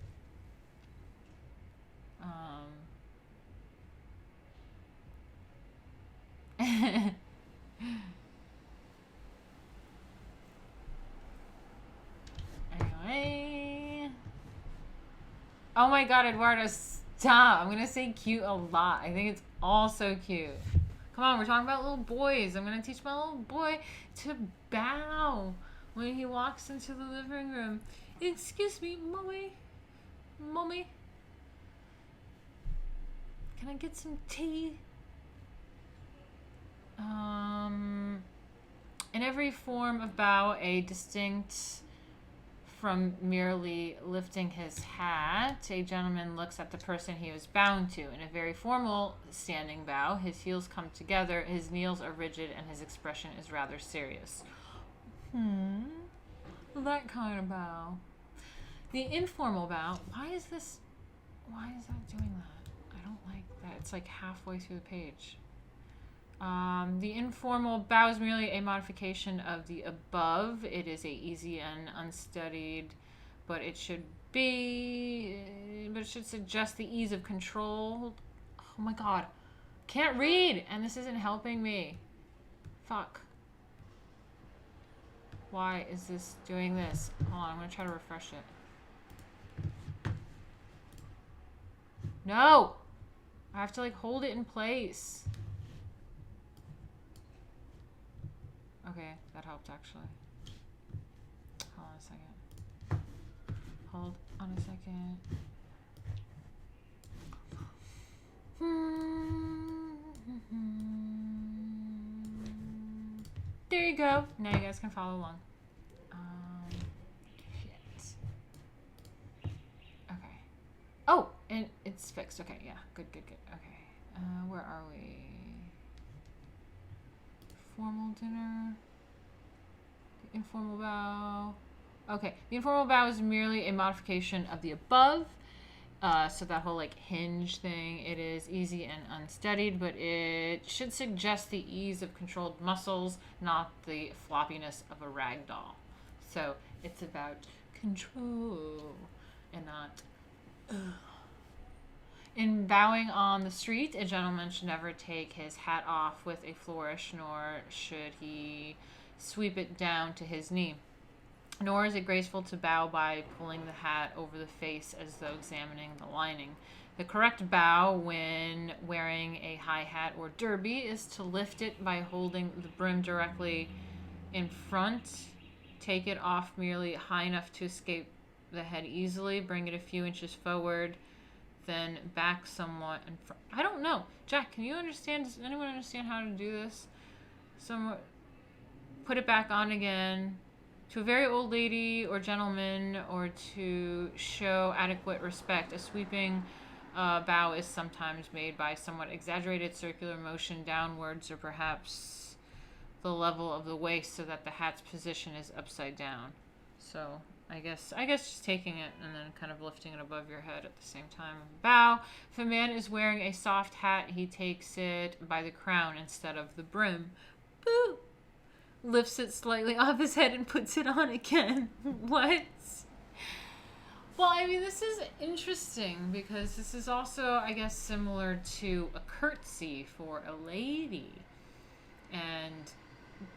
Anyway. Oh my god, Eduardo, stop. I'm going to say cute a lot. I think it's all so cute. Come on, we're talking about little boys. I'm going to teach my little boy to bow when he walks into the living room. Excuse me, mommy. Mommy. Can I get some tea? In every form of bow, a distinct from merely lifting his hat, a gentleman looks at the person he was bowing to. In a very formal standing bow, his heels come together, his knees are rigid, and his expression is rather serious. That kind of bow. The informal bow, why is that doing that? I don't like that. It's like halfway through the page. The informal bow is merely a modification of the above. It is easy and unstudied, but it should suggest the ease of control. Oh my god. Can't read, and this isn't helping me. Fuck. Why is this doing this? Hold on, I'm going to try to refresh it. No! I have to like hold it in place. Okay, that helped actually. Hold on a second. Hold on a second. There you go. Now you guys can follow along. Shit. Okay. Oh, and it's fixed. Okay, yeah. Good, good, good. Okay. Where are we? Formal dinner. The informal bow. Okay. The informal bow is merely a modification of the above. So that whole like hinge thing, it is easy and unsteadied, but it should suggest the ease of controlled muscles, not the floppiness of a rag doll. So it's about control and not. In bowing on the street, a gentleman should never take his hat off with a flourish, nor should he sweep it down to his knee. Nor is it graceful to bow by pulling the hat over the face as though examining the lining. The correct bow when wearing a high hat or derby is to lift it by holding the brim directly in front. Take it off merely high enough to escape the head easily. Bring it a few inches forward, then back somewhat. And I don't know. Jack, can you understand? Does anyone understand how to do this? Put it back on again. To a very old lady or gentleman, or to show adequate respect, a sweeping bow is sometimes made by somewhat exaggerated circular motion downwards, or perhaps the level of the waist, so that the hat's position is upside down. So I guess just taking it and then kind of lifting it above your head at the same time. Bow. If a man is wearing a soft hat, he takes it by the crown instead of the brim. Boo! Lifts it slightly off his head and puts it on again. What? Well, I mean, this is interesting because this is also, I guess, similar to a curtsy for a lady. And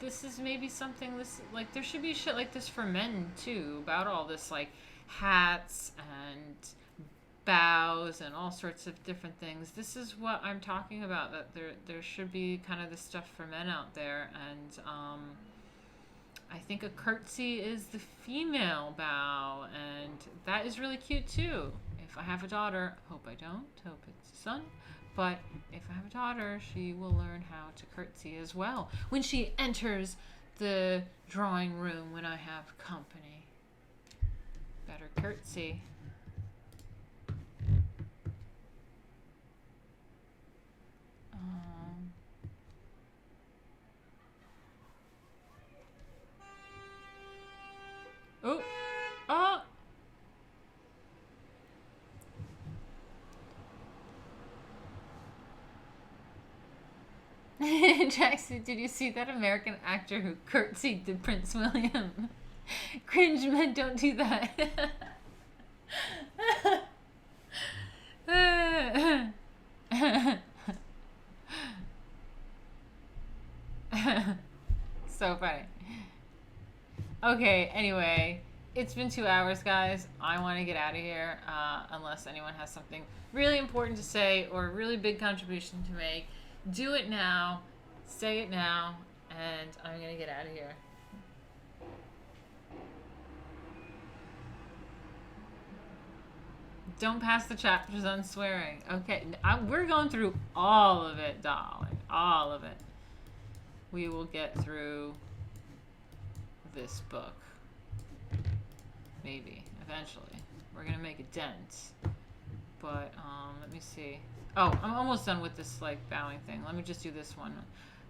this is maybe something this, like, there should be shit like this for men, too, about all this, like, hats and bows and all sorts of different things. This is what I'm talking about, that there should be kind of this stuff for men out there. And I think a curtsy is the female bow, and that is really cute too. If I have a daughter, hope I don't, hope it's a son, but if I have a daughter, she will learn how to curtsy as well when she enters the drawing room when I have company. Better curtsy. Oh, oh. Jackson, did you see that American actor who curtsied to Prince William? Cringe men don't do that. So funny. Okay, anyway, it's been 2 hours, guys. I want to get out of here, unless anyone has something really important to say or a really big contribution to make. Do it now, say it now, and I'm going to get out of here. Don't pass the chapters on swearing. Okay, we're going through all of it, darling. All of it. We will get through this book. Maybe, eventually. We're going to make a dent. But, let me see. Oh, I'm almost done with this, like, bowing thing. Let me just do this one.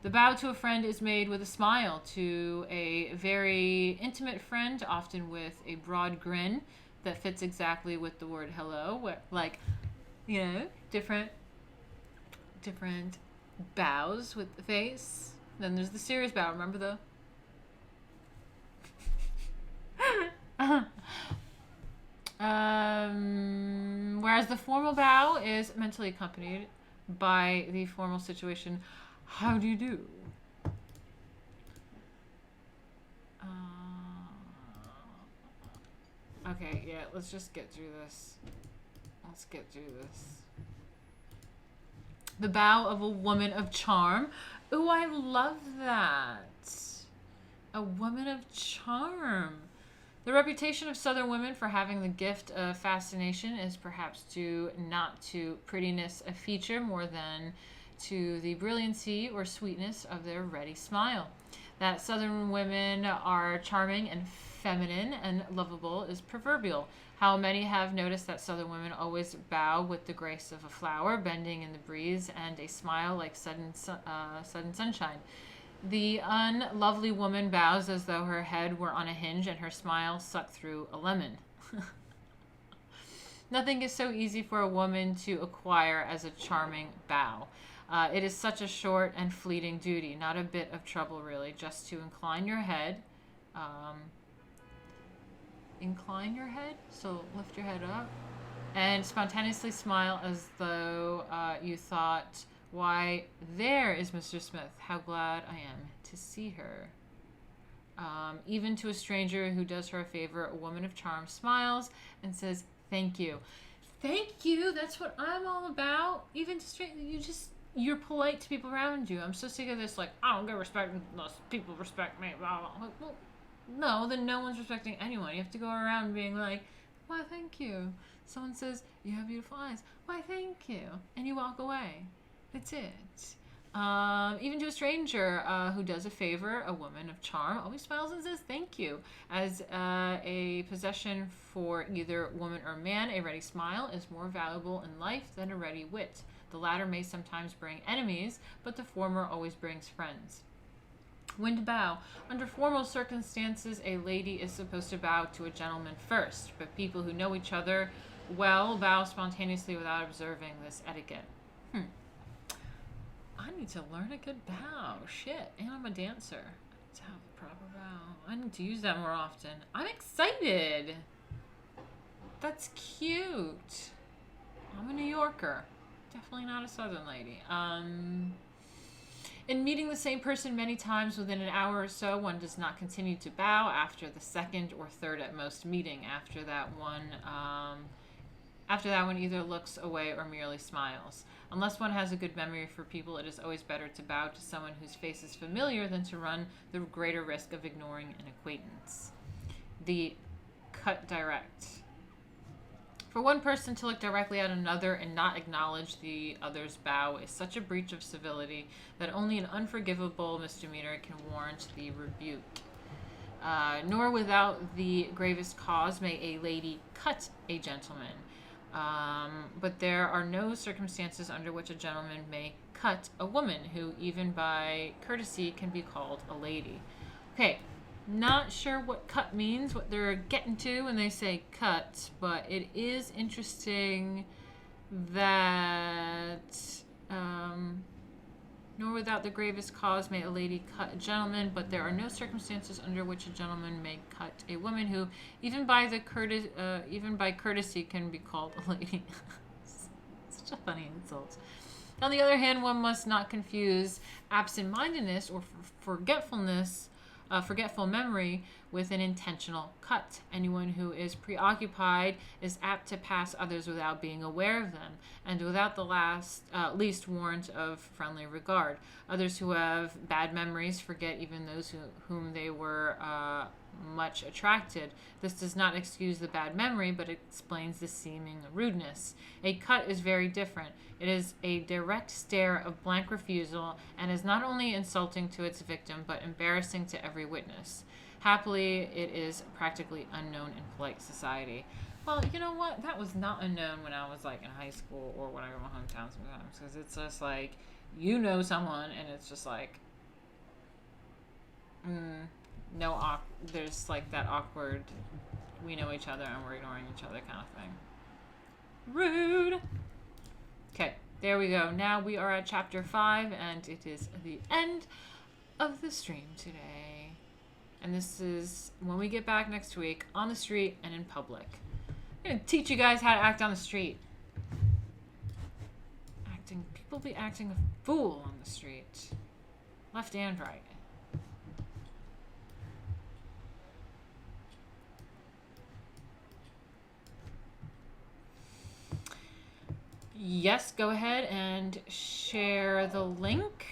The bow to a friend is made with a smile. To a very intimate friend, often with a broad grin that fits exactly with the word hello. Like, you know, different bows with the face. Then there's the serious bow. Remember the... Whereas the formal bow is mentally accompanied by the formal situation, how do you do? Okay, yeah, let's just get through this. Let's get through this. The bow of a woman of charm. Ooh, I love that. A woman of charm. The reputation of Southern women for having the gift of fascination is perhaps due not to prettiness of feature more than to the brilliancy or sweetness of their ready smile. That Southern women are charming and feminine and lovable is proverbial. How many have noticed that Southern women always bow with the grace of a flower bending in the breeze and a smile like sudden sunshine. The unlovely woman bows as though her head were on a hinge and her smile sucked through a lemon. Nothing is so easy for a woman to acquire as a charming bow. It is such a short and fleeting duty, not a bit of trouble really, just to incline your head. So lift your head up and spontaneously smile as though you thought, why, there is Mr. Smith. How glad I am to see her. Even to a stranger who does her a favor, a woman of charm smiles and says, thank you. Thank you. That's what I'm all about. Even to strangers, you're polite to people around you. I'm so sick of this, like, I don't get respect unless people respect me. Blah, blah. Like, well, no, then no one's respecting anyone. You have to go around being like, why, thank you. Someone says, you have beautiful eyes. Why, thank you. And you walk away. That's it. Even to a stranger who does a favor, a woman of charm always smiles and says thank you. As a possession for either woman or man, a ready smile is more valuable in life than a ready wit. The latter may sometimes bring enemies, but the former always brings friends. When to bow. Under formal circumstances, a lady is supposed to bow to a gentleman first, but people who know each other well bow spontaneously without observing this etiquette. I need to learn a good bow. Shit. And I'm a dancer. I need to have a proper bow. I need to use that more often. I'm excited. That's cute. I'm a New Yorker. Definitely not a Southern lady. In meeting the same person many times within an hour or so, one does not continue to bow after the second or third at most meeting. After that one either looks away or merely smiles. Unless one has a good memory for people, it is always better to bow to someone whose face is familiar than to run the greater risk of ignoring an acquaintance. The cut direct. For one person to look directly at another and not acknowledge the other's bow is such a breach of civility that only an unforgivable misdemeanor can warrant the rebuke. Nor without the gravest cause may a lady cut a gentleman. But there are no circumstances under which a gentleman may cut a woman who, even by courtesy, can be called a lady. Okay, not sure what cut means, what they're getting to when they say cut, but it is interesting that nor without the gravest cause may a lady cut a gentleman, but there are no circumstances under which a gentleman may cut a woman who, even by courtesy, can be called a lady. Such a funny insult. On the other hand, one must not confuse absent-mindedness or forgetful memory with an intentional cut. Anyone who is preoccupied is apt to pass others without being aware of them, and without the least warrant of friendly regard. Others who have bad memories forget even those whom they were much attracted. This does not excuse the bad memory, but explains the seeming rudeness. A cut is very different. It is a direct stare of blank refusal, and is not only insulting to its victim, but embarrassing to every witness. Happily, it is practically unknown in polite society. Well, you know what? That was not unknown when I was like in high school or when I go to my hometown sometimes, because it's just like, you know someone, and it's just like, there's like that awkward, we know each other and we're ignoring each other kind of thing. Rude. Okay, there we go. Now we are at chapter 5, and it is the end of the stream today. And this is when we get back next week, on the street and in public. I'm going to teach you guys how to act on the street. People be acting a fool on the street. Left and right. Yes, go ahead and share the link.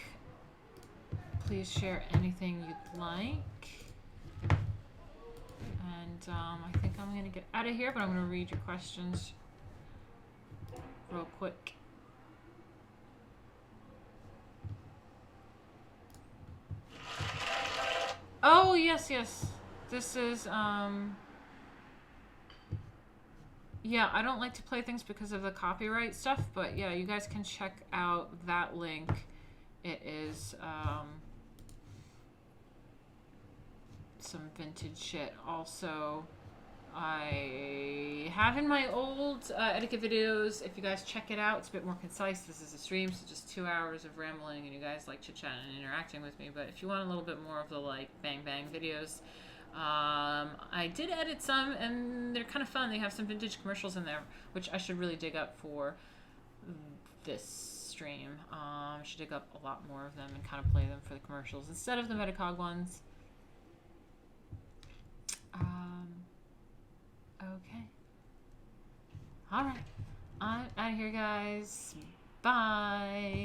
Please share anything you'd like. And I think I'm going to get out of here, but I'm going to read your questions real quick. Oh, yes, yes. This is, yeah, I don't like to play things because of the copyright stuff, but yeah, you guys can check out that link. It is, some vintage shit. Also, I have in my old etiquette videos, if you guys check it out, it's a bit more concise. This is a stream, so just 2 hours of rambling, and you guys like chit-chatting and interacting with me. But if you want a little bit more of the like bang bang videos, I did edit some, and they're kind of fun. They have some vintage commercials in there, which I should really dig up for this stream. I should dig up a lot more of them and kind of play them for the commercials instead of the Metacog ones. Okay. All right. I'm out of here, guys. Bye.